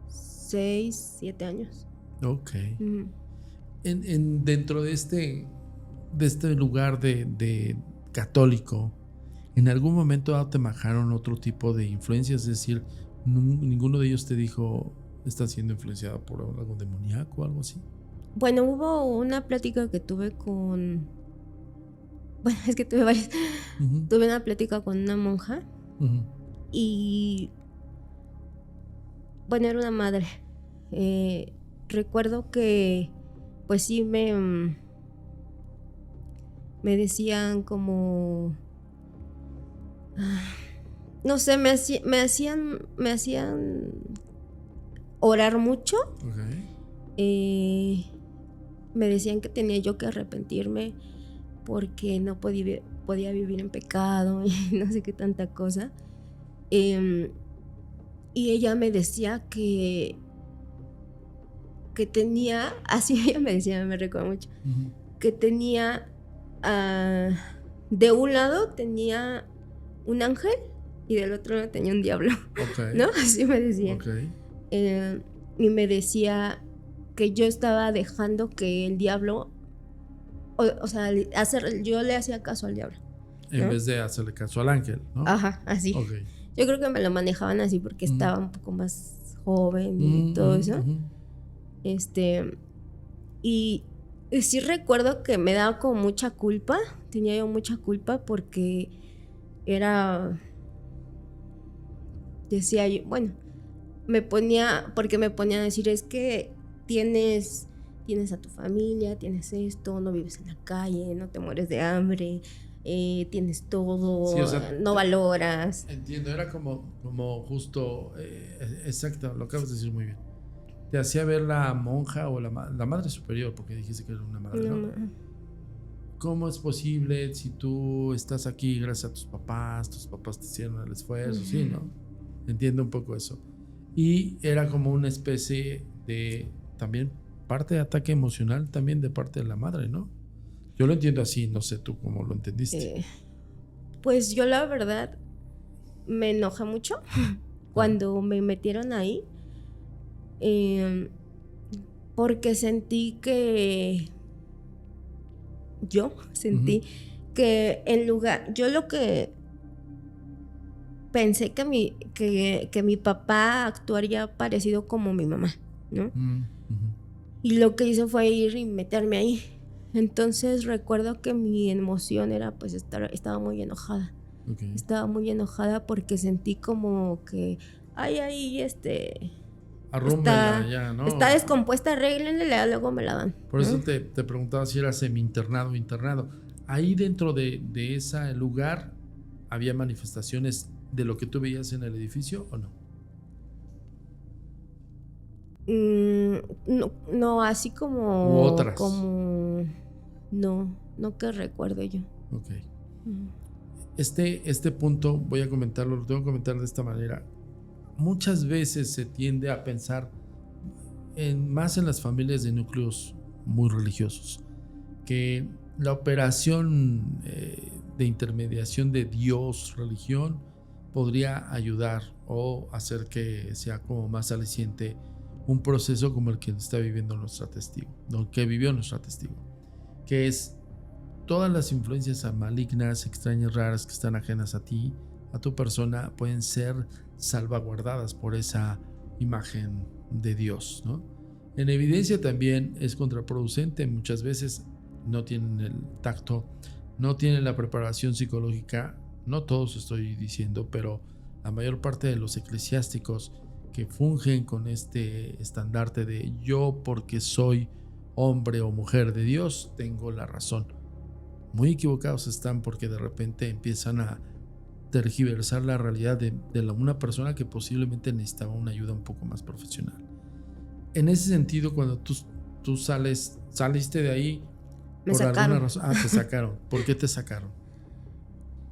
6, 7 años. Dentro de este lugar de católico, ¿en algún momento te manejaron otro tipo de influencias? Es decir, ninguno de ellos te dijo, estás siendo influenciado por algo demoníaco o algo así. Bueno, hubo una plática que tuve con... Bueno, es que tuve varias. Tuve una plática con una monja y... Bueno, era una madre. Recuerdo que pues sí me decían como... No sé, me hacían orar mucho. Me decían que tenía yo que arrepentirme porque no podía vivir en pecado y no sé qué tanta cosa. Y ella me decía que tenía, así ella me decía, me recuerdo mucho, que tenía, de un lado tenía un ángel y del otro lado tenía un diablo, ¿no? Así me decía. Y me decía que yo estaba dejando que el diablo, o sea, yo le hacía caso al diablo, ¿no? En vez de hacerle caso al ángel, ¿no? Ajá, así. Yo creo que me lo manejaban así porque estaba un poco más joven y todo eso. Y sí recuerdo que me daba como mucha culpa, tenía yo mucha culpa porque decía yo, bueno, me ponía a decir, es que tienes a tu familia, tienes esto, no vives en la calle, no te mueres de hambre, tienes todo, sí, o sea, no valoras. Entiendo, era como justo, exacto, lo acabas de decir muy bien. Te hacía ver la monja o la madre superior, porque dijiste que era una madre, ¿no? ¿Cómo es posible si tú estás aquí gracias a tus papás te hicieron el esfuerzo, sí, ¿no? Entiendo un poco eso. Y era como una especie de, también, parte de ataque emocional también de parte de la madre, ¿no? Yo lo entiendo así, no sé tú cómo lo entendiste. Pues yo la verdad me enoja mucho cuando me metieron ahí, porque sentí que en lugar, yo lo que pensé que mi papá actuaría parecido como mi mamá, ¿no? Y lo que hizo fue ir y meterme ahí. Entonces recuerdo que mi emoción era pues estaba muy enojada. Estaba muy enojada porque sentí como que arrúmbela ya, ¿no? Está descompuesta, arréglenle, luego me la dan. Por eso te preguntaba si era semi-internado o internado. Ahí dentro de ese lugar, ¿había manifestaciones de lo que tú veías en el edificio o no? No, así como... ¿U otras? Como... No que recuerde yo. Ok. Este punto, voy a comentarlo, lo tengo que comentar de esta manera. Muchas veces se tiende a pensar, más en las familias de núcleos muy religiosos, que la operación de intermediación de Dios, religión, podría ayudar o hacer que sea como más aliciente un proceso como el que está viviendo nuestra testigo, lo que vivió nuestra testigo, que es todas las influencias malignas, extrañas, raras que están ajenas a ti, a tu persona, pueden ser salvaguardadas por esa imagen de Dios, ¿no? En evidencia también es contraproducente, muchas veces no tienen el tacto, no tienen la preparación psicológica, no todos estoy diciendo, pero la mayor parte de los eclesiásticos que fungen con este estandarte de yo porque soy hombre o mujer de Dios tengo la razón. Muy equivocados están, porque de repente empiezan a tergiversar la realidad de una persona que posiblemente necesitaba una ayuda un poco más profesional. En ese sentido, cuando tú saliste de ahí, Me por sacaron. alguna razón. Te sacaron. ¿Por qué te sacaron?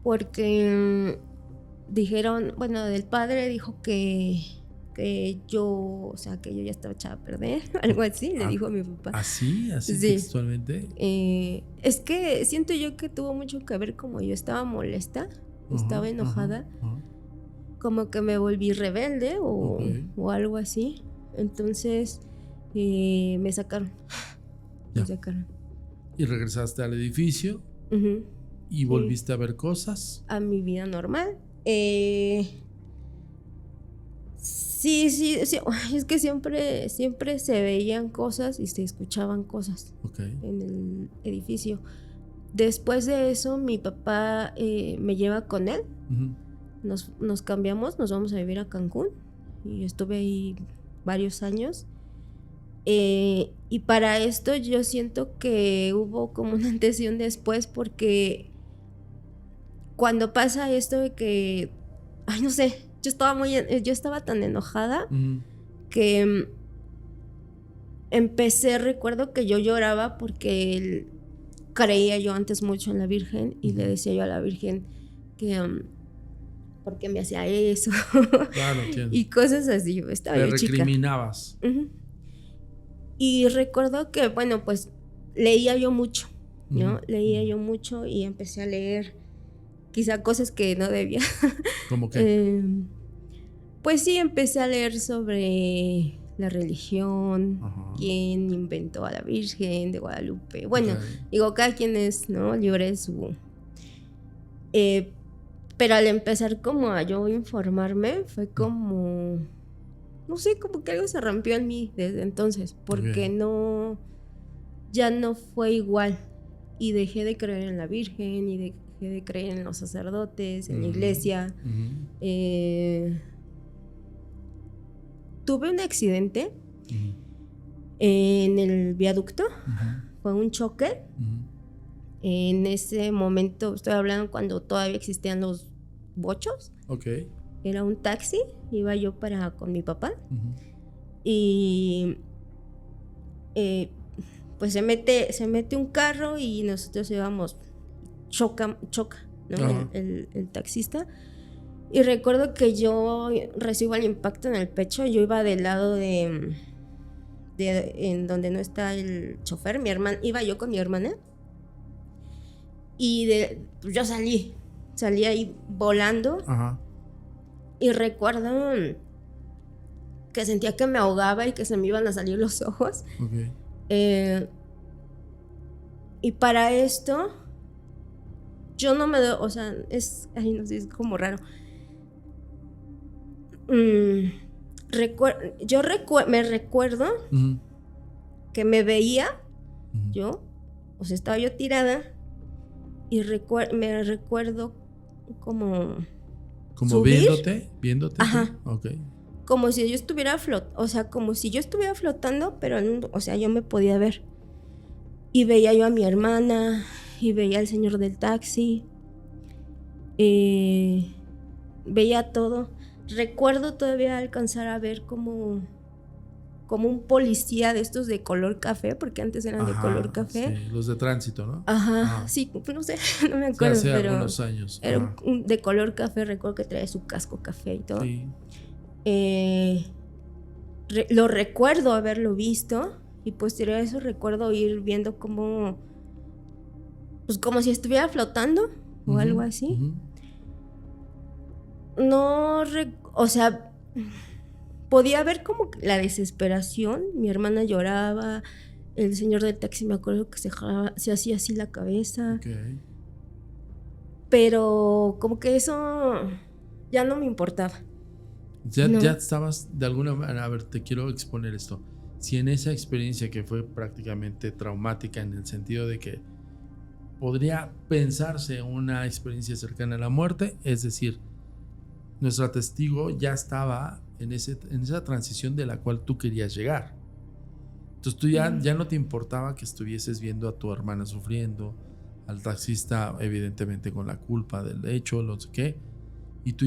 Porque dijeron, bueno, del padre dijo que yo, o sea, que yo ya estaba echada a perder, algo así, le dijo a mi papá. ¿Así Sí. Textualmente? Es que siento yo que tuvo mucho que ver, como yo estaba molesta, estaba enojada, como que me volví rebelde o algo así. Entonces me sacaron. Me sacaron. ¿Y regresaste al edificio? ¿Y volviste a ver cosas? A mi vida normal. Sí, es que siempre se veían cosas y se escuchaban cosas en el edificio. Después de eso, mi papá me lleva con él. Nos cambiamos, nos vamos a vivir a Cancún y estuve ahí varios años. Y para esto yo siento que hubo como una antes y un después, porque cuando pasa esto de que, ay, no sé, yo estaba tan enojada que recuerdo que yo lloraba porque creía yo antes mucho en la Virgen y le decía yo a la Virgen que ¿por qué me hacía eso? Claro, entiendo. Y cosas así. Yo estaba yo chica. Te recriminabas. Y recuerdo que, bueno, pues leía yo mucho, ¿no? Leía yo mucho y empecé a leer quizá cosas que no debía. ¿Cómo qué? Pues sí, empecé a leer sobre la religión, quién inventó a la Virgen de Guadalupe. Bueno, digo, cada quien es, ¿no?, libre de su... pero al empezar como a yo informarme, fue como... No sé, como que algo se rompió en mí desde entonces, porque ya no fue igual. Y dejé de creer en la Virgen, y dejé de creer en los sacerdotes, en la iglesia. Tuve un accidente en el viaducto. Fue un choque. En ese momento, estoy hablando cuando todavía existían los bochos. Era un taxi, iba yo con mi papá. Y pues se mete un carro y nosotros íbamos, choca, ¿no? el taxista. Y recuerdo que yo recibo el impacto en el pecho. Yo iba del lado en donde no está el chofer. Iba yo con mi hermana. Y yo salí ahí volando. Y recuerdo que sentía que me ahogaba y que se me iban a salir los ojos. Y para esto yo no me doy, o sea, no sé, es como raro. Me recuerdo que me veía yo, o sea, estaba yo tirada y me recuerdo como subir. viéndote. Ajá. Como si yo estuviera flotando, pero o sea, yo me podía ver. Y veía yo a mi hermana y veía al señor del taxi. Veía todo. Recuerdo todavía alcanzar a ver como un policía de estos de color café, porque antes eran de color café. Sí, los de tránsito, ¿no? Ajá. Sí, no sé, no me acuerdo, hace pero algunos años. Era de color café, recuerdo que traía su casco café y todo. Sí. Lo recuerdo haberlo visto, y posterior a eso recuerdo ir viendo como si estuviera flotando o algo así. O sea, podía ver como la desesperación. Mi hermana lloraba, el señor del taxi me acuerdo que se hacía así la cabeza. Okay. Pero como que eso ya no me importaba. Ya estabas de alguna manera. A ver, te quiero exponer esto. Si en esa experiencia que fue prácticamente traumática en el sentido de que podría pensarse una experiencia cercana a la muerte, es decir, nuestra testigo ya estaba en esa transición de la cual tú querías llegar. Entonces tú ya no te importaba que estuvieses viendo a tu hermana sufriendo, al taxista evidentemente con la culpa del hecho, no sé qué, y tú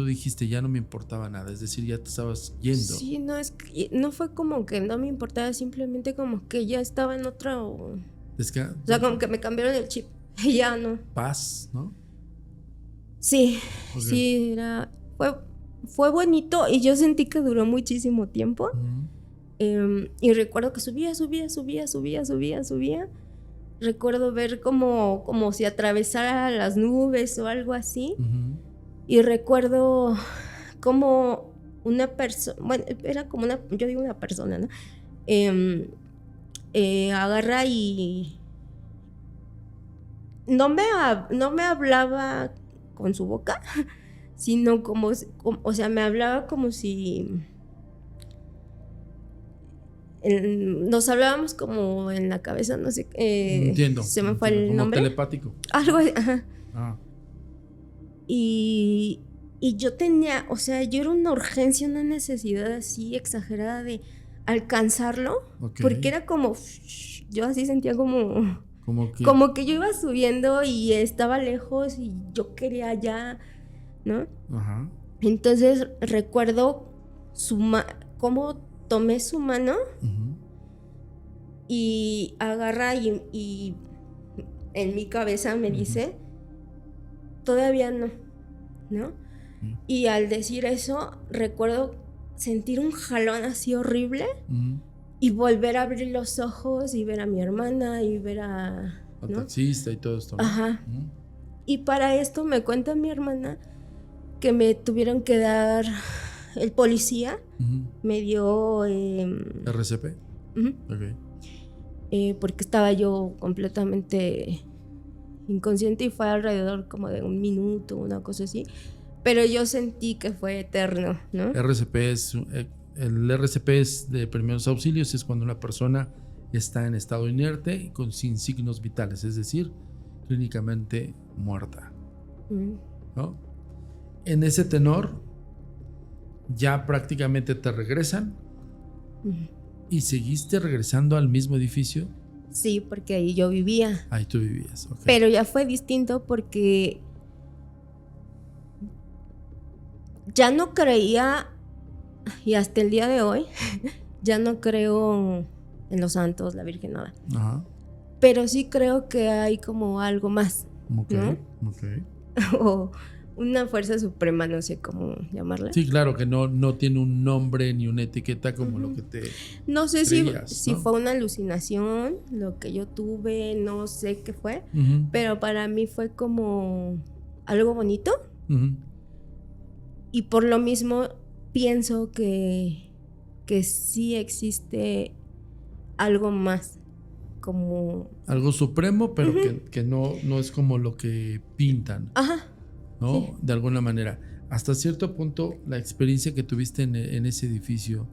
dijiste ya no me importaba nada, es decir, ya te estabas yendo. Sí, no fue como que no me importaba, simplemente como que ya estaba en otro... o sea, como que me cambiaron el chip y ya no. Paz, ¿no? Sí, okay. Sí, fue bonito y yo sentí que duró muchísimo tiempo. Y recuerdo que subía. Recuerdo ver como si atravesara las nubes o algo así. Y recuerdo como una persona, bueno, era como yo digo una persona, ¿no? Agarra y no me hablaba con su boca, sino o sea, me hablaba como si nos hablábamos como en la cabeza, no sé. Entiendo. Se me fue el nombre. Como telepático. Algo así, ajá. Y yo tenía, o sea, yo era una urgencia, una necesidad así exagerada de alcanzarlo, porque era como, yo así sentía como que yo iba subiendo y estaba lejos y yo quería ya, ¿no? Ajá. Entonces recuerdo cómo tomé su mano y agarra y en mi cabeza me dice, todavía no, ¿no? Y al decir eso, recuerdo sentir un jalón así horrible y volver a abrir los ojos y ver a mi hermana y ver al taxista y todo esto, ¿no? Ajá. Y para esto me cuenta mi hermana que me tuvieron que dar, el policía me dio RCP. Porque estaba yo completamente inconsciente y fue alrededor como de 1 minuto, una cosa así, pero yo sentí que fue eterno, ¿no? El RCP es de primeros auxilios, es cuando una persona está en estado inerte sin signos vitales, es decir, clínicamente muerta, ¿no? En ese tenor ya prácticamente te regresan y seguiste regresando al mismo edificio. Sí, porque ahí yo vivía. Ahí tú vivías, okay. Pero ya fue distinto porque ya no creía, y hasta el día de hoy, ya no creo en los santos, la Virgen, nada. Ajá. Pero sí creo que hay como algo más, ¿no? O una fuerza suprema, no sé cómo llamarla. Sí, claro, que no tiene un nombre ni una etiqueta como lo que te no sé creías, si fue una alucinación lo que yo tuve, no sé qué fue, pero para mí fue como algo bonito. Y por lo mismo pienso que sí existe algo más, como algo supremo, pero que no es como lo que pintan. Ajá. ¿No? Sí. De alguna manera. Hasta cierto punto, la experiencia que tuviste en ese edificio,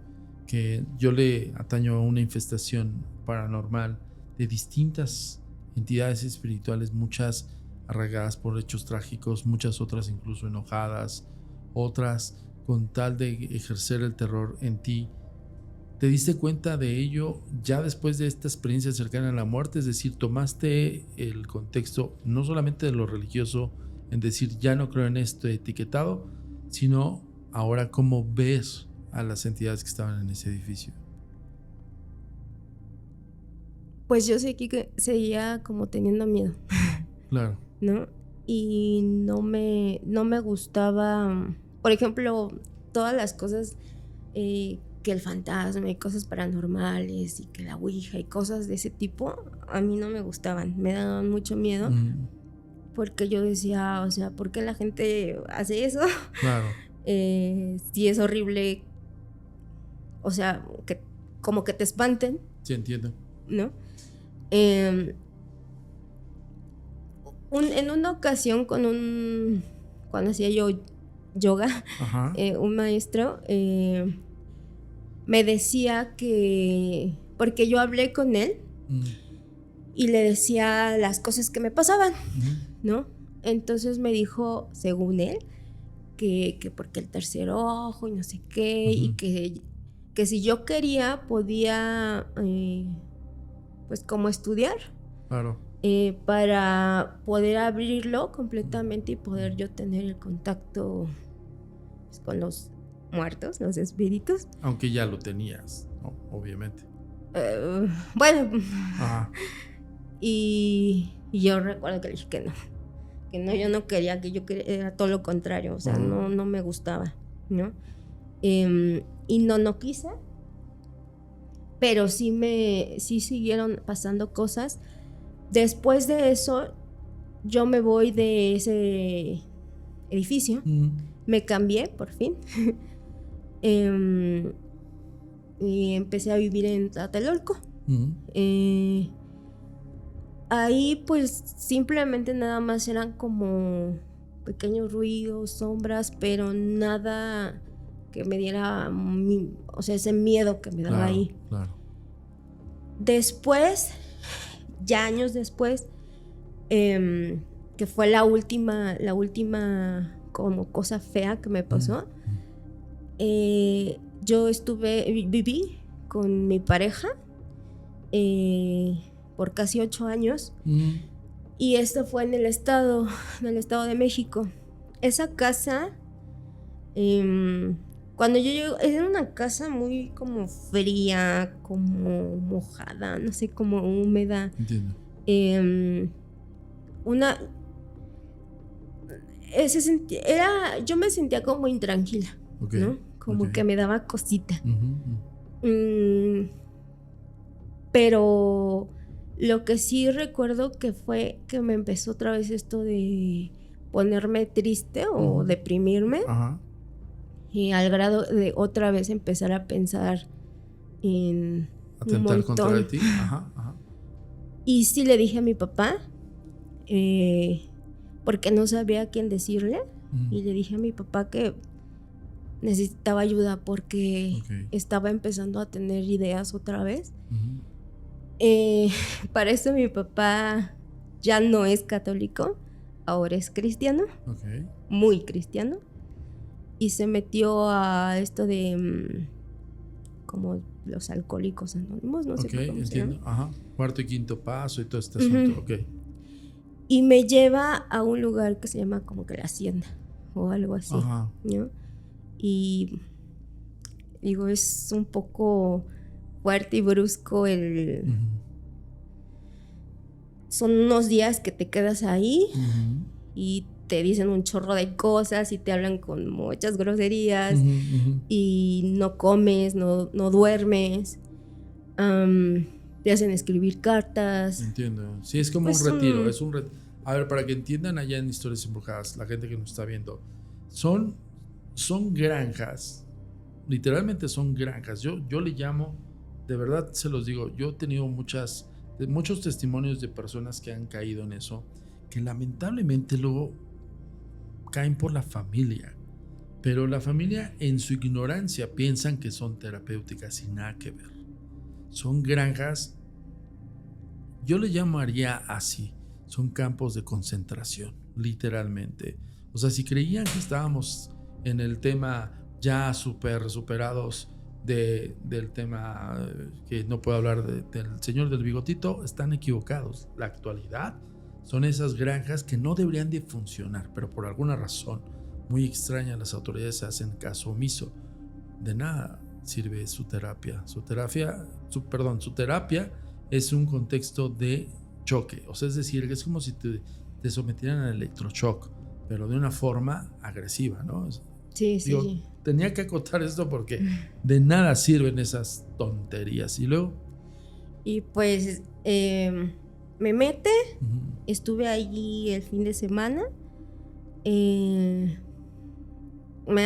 que yo le ataño a una infestación paranormal de distintas entidades espirituales, muchas arraigadas por hechos trágicos, muchas otras incluso enojadas, otras con tal de ejercer el terror en ti. ¿Te diste cuenta de ello ya después de esta experiencia cercana a la muerte? Es decir, tomaste el contexto no solamente de lo religioso en decir ya no creo en esto etiquetado, sino ahora cómo ves a las entidades que estaban en ese edificio? Pues yo sé que seguía como teniendo miedo. Claro. ¿No? Y no me gustaba, por ejemplo, todas las cosas, que el fantasma y cosas paranormales y que la ouija y cosas de ese tipo, a mí no me gustaban, me daban mucho miedo. Porque yo decía, o sea, ¿por qué la gente hace eso? Claro. Si es horrible, o sea, que como que te espanten. Sí, entiendo. ¿No? En una ocasión cuando hacía yo yoga, un maestro me decía que, porque yo hablé con él y le decía las cosas que me pasaban, ¿no? Entonces me dijo, según él, que porque el tercer ojo y no sé qué, y que si yo quería podía pues como estudiar. Claro. Para poder abrirlo completamente y poder yo tener el contacto pues, con los muertos, los espíritus. Aunque ya lo tenías, ¿no? Obviamente. Bueno. Y yo recuerdo que le dije que no, yo no quería, que yo quería, era todo lo contrario, o sea, no me gustaba, ¿no? Y no quise, pero sí siguieron pasando cosas. Después de eso, yo me voy de ese edificio. Me cambié, por fin. Y empecé a vivir en Tlatelolco. Ahí, pues, simplemente nada más eran como pequeños ruidos, sombras, pero nada que me diera, o sea, ese miedo que me daba ahí. Claro. Después, ya años después, que fue la última como cosa fea que me pasó, yo viví con mi pareja por casi 8 años y esto fue en el estado de México. Esa casa, cuando yo llego, era una casa muy como fría, como mojada, no sé, como húmeda. Entiendo. Yo me sentía como intranquila, ¿no? Como que me daba cosita. Pero lo que sí recuerdo que fue que me empezó otra vez esto de ponerme triste o deprimirme. Y al grado de otra vez empezar a pensar en atentar contra ti. Y sí le dije a mi papá, porque no sabía a quién decirle, y le dije a mi papá que necesitaba ayuda porque estaba empezando a tener ideas otra vez. Para eso mi papá ya no es católico, ahora es cristiano, muy cristiano, y se metió a esto de como los alcohólicos anónimos, no sé cómo entiendo. Cuarto y quinto paso y todo este asunto. Y me lleva a un lugar que se llama como que la Hacienda o algo así, ¿no? Y digo, es un poco fuerte y brusco son unos días que te quedas ahí y te dicen un chorro de cosas y te hablan con muchas groserías y no comes, no duermes, te hacen escribir cartas. Entiendo. Sí, es como pues un retiro. A ver, para que entiendan allá en Historias Embrujadas, la gente que nos está viendo, son granjas, literalmente son granjas. Yo le llamo, de verdad se los digo, yo he tenido muchos testimonios de personas que han caído en eso, que lamentablemente luego caen por la familia, pero la familia en su ignorancia piensan que son terapéuticas y nada que ver. Son granjas, yo le llamaría así, son campos de concentración, literalmente. O sea, si creían que estábamos en el tema ya superados del tema que no puedo hablar del señor del bigotito, están equivocados. La actualidad son esas granjas que no deberían de funcionar, pero por alguna razón muy extraña las autoridades hacen caso omiso. De nada sirve su terapia. Su terapia es un contexto de choque. O sea, es decir, es como si te sometieran al electroshock, pero de una forma agresiva, ¿no? Sí. Tenía que acotar esto porque de nada sirven esas tonterías. Y luego... Y pues me mete, estuve allí el fin de semana, me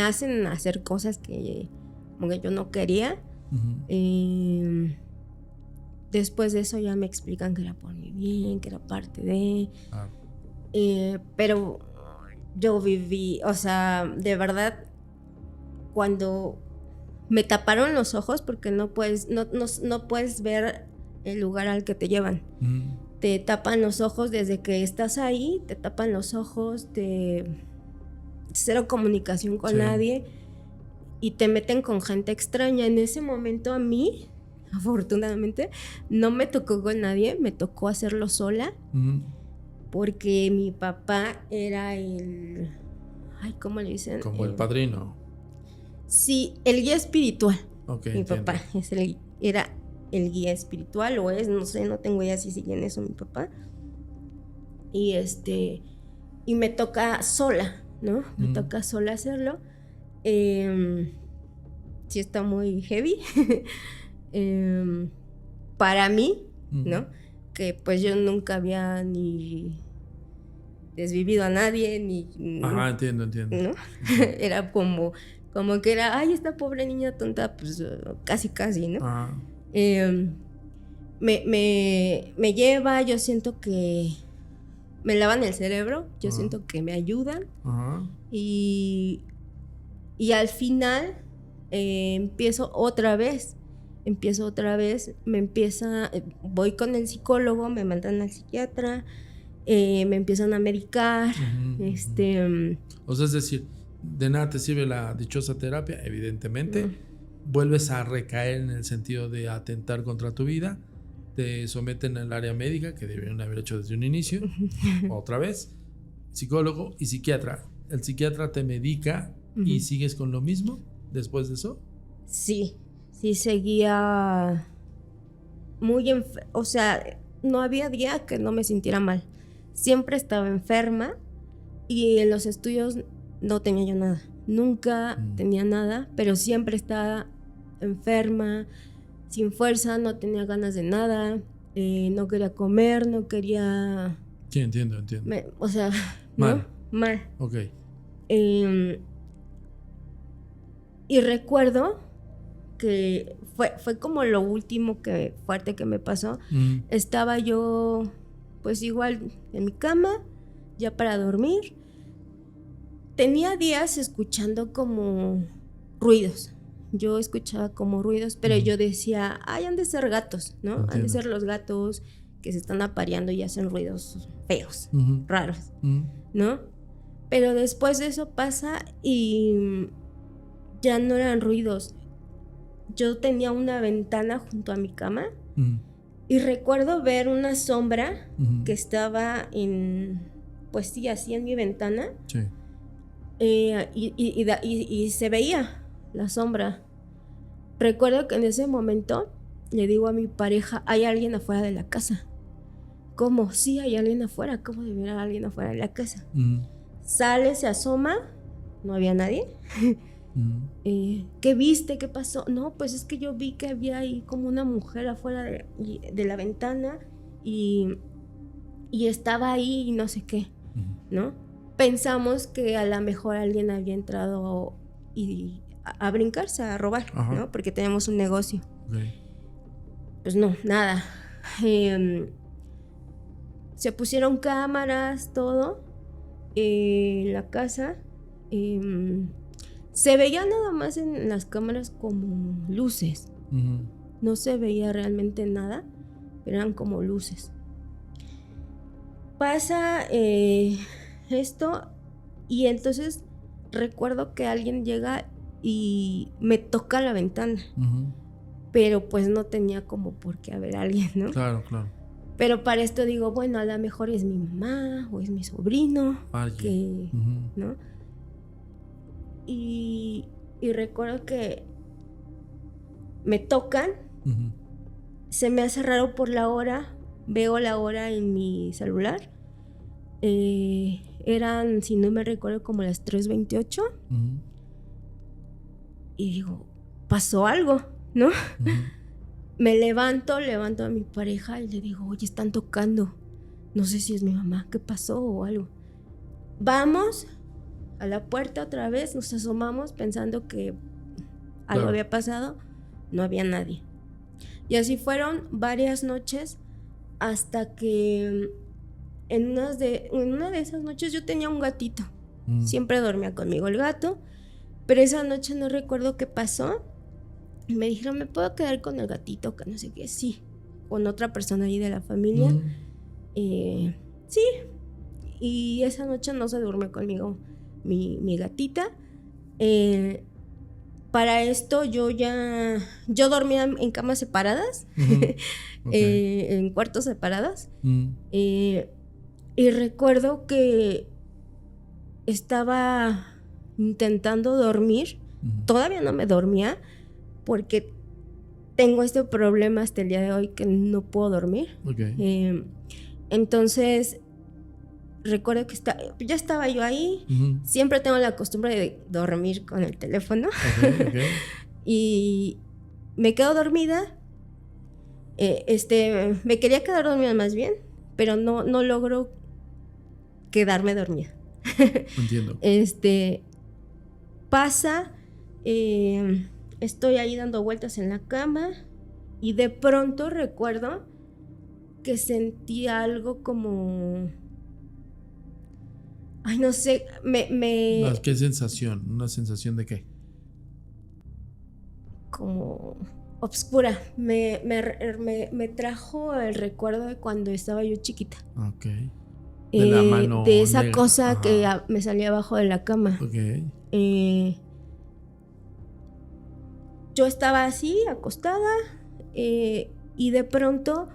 hacen hacer cosas que como que yo no quería. Después de eso ya me explican que era por mi bien, que era parte de... pero yo viví, o sea, de verdad, cuando me taparon los ojos, porque no puedes ver el lugar al que te llevan. Te tapan los ojos desde que estás ahí, te tapan los ojos, cero comunicación con nadie, y te meten con gente extraña. En ese momento a mí, afortunadamente, no me tocó con nadie, me tocó hacerlo sola, porque mi papá era el... ¿cómo le dicen? Como el padrino. Sí, el guía espiritual. Okay, mi entiendo. Papá era el guía espiritual, o es, no sé, no tengo idea si sigue en eso mi papá. Y y me toca sola, ¿no? Me toca sola hacerlo. Sí está muy heavy. Para mí, ¿no? Que pues yo nunca había ni desvivido a nadie, ni... Ajá, entiendo. ¿no? Era como que era, esta pobre niña tonta, pues casi, ¿no? Ajá. Me lleva, yo siento que me lavan el cerebro, yo siento que me ayudan. Y al final empiezo otra vez, voy con el psicólogo, me mandan al psiquiatra, me empiezan a medicar. O sea, es decir, de nada te sirve la dichosa terapia, evidentemente. Vuelves a recaer en el sentido de atentar contra tu vida, te someten al área médica, que deberían haber hecho desde un inicio, otra vez, psicólogo y psiquiatra. El psiquiatra te medica y sigues con lo mismo después de eso. Sí, seguía muy o sea, no había día que no me sintiera mal. Siempre estaba enferma y en los estudios no tenía yo nada. Nunca tenía nada, pero siempre estaba enferma, sin fuerza, no tenía ganas de nada, no quería comer, no quería... Sí, entiendo. O sea, mal. ¿no? Mal. Ok. Y recuerdo que fue como lo último fuerte que me pasó. Estaba yo pues igual en mi cama, ya para dormir. Tenía días escuchando como ruidos. Yo escuchaba como ruidos, pero yo decía, han de ser gatos, ¿no? Entiendo. Han de ser los gatos que se están apareando y hacen ruidos feos, raros, ¿no? Pero después de eso pasa y ya no eran ruidos. Yo tenía una ventana junto a mi cama y recuerdo ver una sombra que estaba pues sí, así en mi ventana. Sí. Y se veía la sombra. Recuerdo que en ese momento le digo a mi pareja, hay alguien afuera de la casa. ¿Cómo? Sí, hay alguien afuera. ¿Cómo debe haber alguien afuera de la casa? Sale, se asoma, no había nadie. ¿Qué viste? ¿Qué pasó? No, pues es que yo vi que había ahí como una mujer afuera de la ventana y estaba ahí y no sé qué, ¿no? Pensamos que a lo mejor alguien había entrado a brincarse, a robar, ¿no? Porque tenemos un negocio. Okay. Pues no, nada. Se pusieron cámaras, todo, en la casa. Se veía nada más en las cámaras como luces. No se veía realmente nada, pero eran como luces. Pasa esto y entonces recuerdo que alguien llega y me toca la ventana, pero pues no tenía como por qué haber alguien, ¿no? Claro. Pero para esto digo, bueno, a lo mejor es mi mamá o es mi sobrino, que, ¿no? Y recuerdo que me tocan, se me hace raro por la hora, veo la hora en mi celular, eran, si no me recuerdo, como las 3:28, y digo, pasó algo, ¿no? Me levanto a mi pareja y le digo, oye, están tocando, no sé si es mi mamá, ¿qué pasó o algo? Vamos a la puerta otra vez, nos asomamos pensando que algo había pasado, no había nadie. Y así fueron varias noches hasta que en una de esas noches yo tenía un gatito. Siempre dormía conmigo el gato, pero esa noche no recuerdo qué pasó. Y me dijeron, ¿me puedo quedar con el gatito? Que no sé qué, sí. Con otra persona ahí de la familia. Sí. Y esa noche no se durmió conmigo mi gatita. Para esto yo dormía en camas separadas, okay. En cuartos separados. Y recuerdo que estaba intentando dormir. Todavía no me dormía porque tengo este problema hasta el día de hoy que no puedo dormir. Okay. Entonces recuerdo que ya estaba yo ahí. Siempre tengo la costumbre de dormir con el teléfono. Okay. Y me quedo dormida. Me quería quedar dormida más bien, pero no logro quedarme dormida. Entiendo. Pasa, estoy ahí dando vueltas en la cama y de pronto recuerdo que sentí algo como... Ay, no sé, ¿Qué sensación? ¿Una sensación de qué? Como obscura. Me trajo el recuerdo de cuando estaba yo chiquita. Ok. De la mano de esa negra. cosa. Ajá. Que me salía abajo de la cama. Ok. Yo estaba así, acostada, y de pronto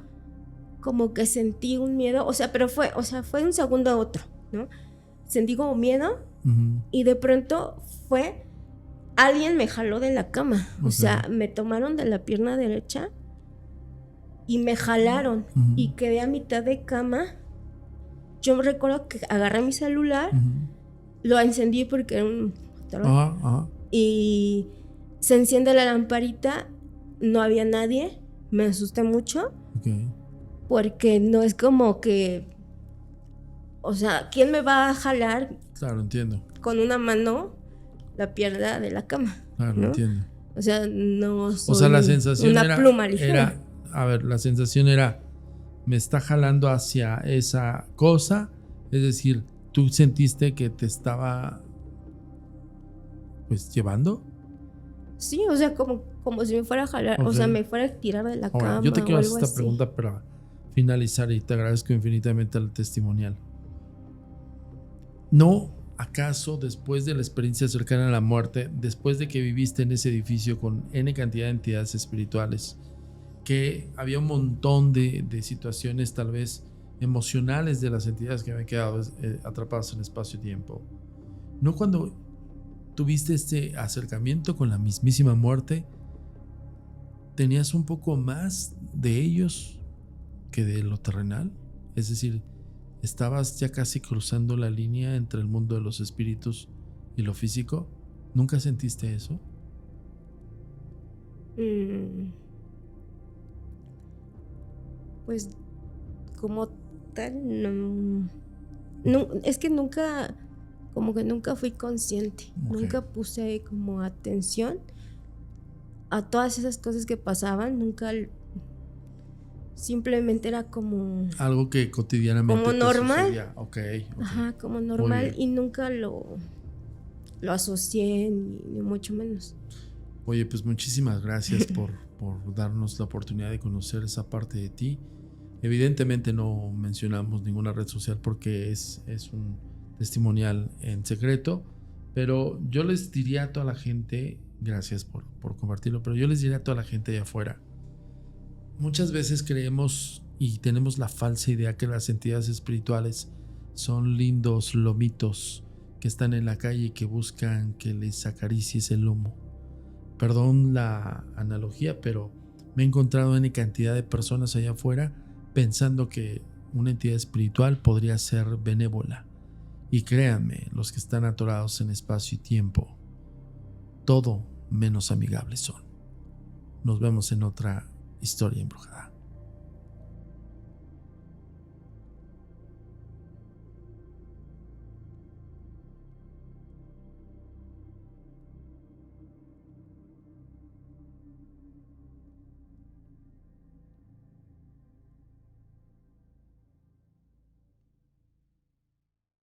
como que sentí un miedo, pero fue de un segundo a otro, ¿no? Sentí como miedo, y de pronto alguien me jaló de la cama. Okay. Me tomaron de la pierna derecha y me jalaron, y quedé a mitad de cama. Yo me recuerdo que agarré mi celular, lo encendí porque era un... y se enciende la lamparita, no había nadie, me asusté mucho. Okay. Porque no es como que... ¿quién me va a jalar? Claro, entiendo. Con una mano la pierna de la cama. Claro, ¿no? Entiendo. No soy la sensación una pluma ligera. La sensación era, me está jalando hacia esa cosa, es decir, ¿tú sentiste que te estaba pues llevando? Sí, como si me fuera a jalar, okay. Me fuera a tirar de la cama. Yo te quiero hacer esta así. Pregunta para finalizar y te agradezco infinitamente el testimonial. ¿No acaso después de la experiencia cercana a la muerte, después de que viviste en ese edificio con N cantidad de entidades espirituales, que había un montón de situaciones tal vez emocionales de las entidades que habían quedado atrapadas en espacio-tiempo, ¿no cuando tuviste este acercamiento con la mismísima muerte, tenías un poco más de ellos que de lo terrenal? Es decir, ¿estabas ya casi cruzando la línea entre el mundo de los espíritus y lo físico? ¿Nunca sentiste eso? Pues como tal, no, es que nunca fui consciente. Okay. Nunca puse como atención a todas esas cosas que pasaban. Nunca, simplemente era como algo que cotidianamente como normal. Sucedía. Okay. Ajá, como normal, y nunca lo asocié ni mucho menos. Oye, pues muchísimas gracias por darnos la oportunidad de conocer esa parte de ti. Evidentemente no mencionamos ninguna red social porque es un testimonial en secreto, pero yo les diría a toda la gente, gracias por compartirlo, pero yo les diría a toda la gente allá afuera, muchas veces creemos y tenemos la falsa idea que las entidades espirituales son lindos lomitos que están en la calle y que buscan que les acaricies el lomo. Perdón la analogía, pero me he encontrado en cantidad de personas allá afuera pensando que una entidad espiritual podría ser benévola. Y créanme, los que están atorados en espacio y tiempo, todo menos amigables son. Nos vemos en otra historia embrujada.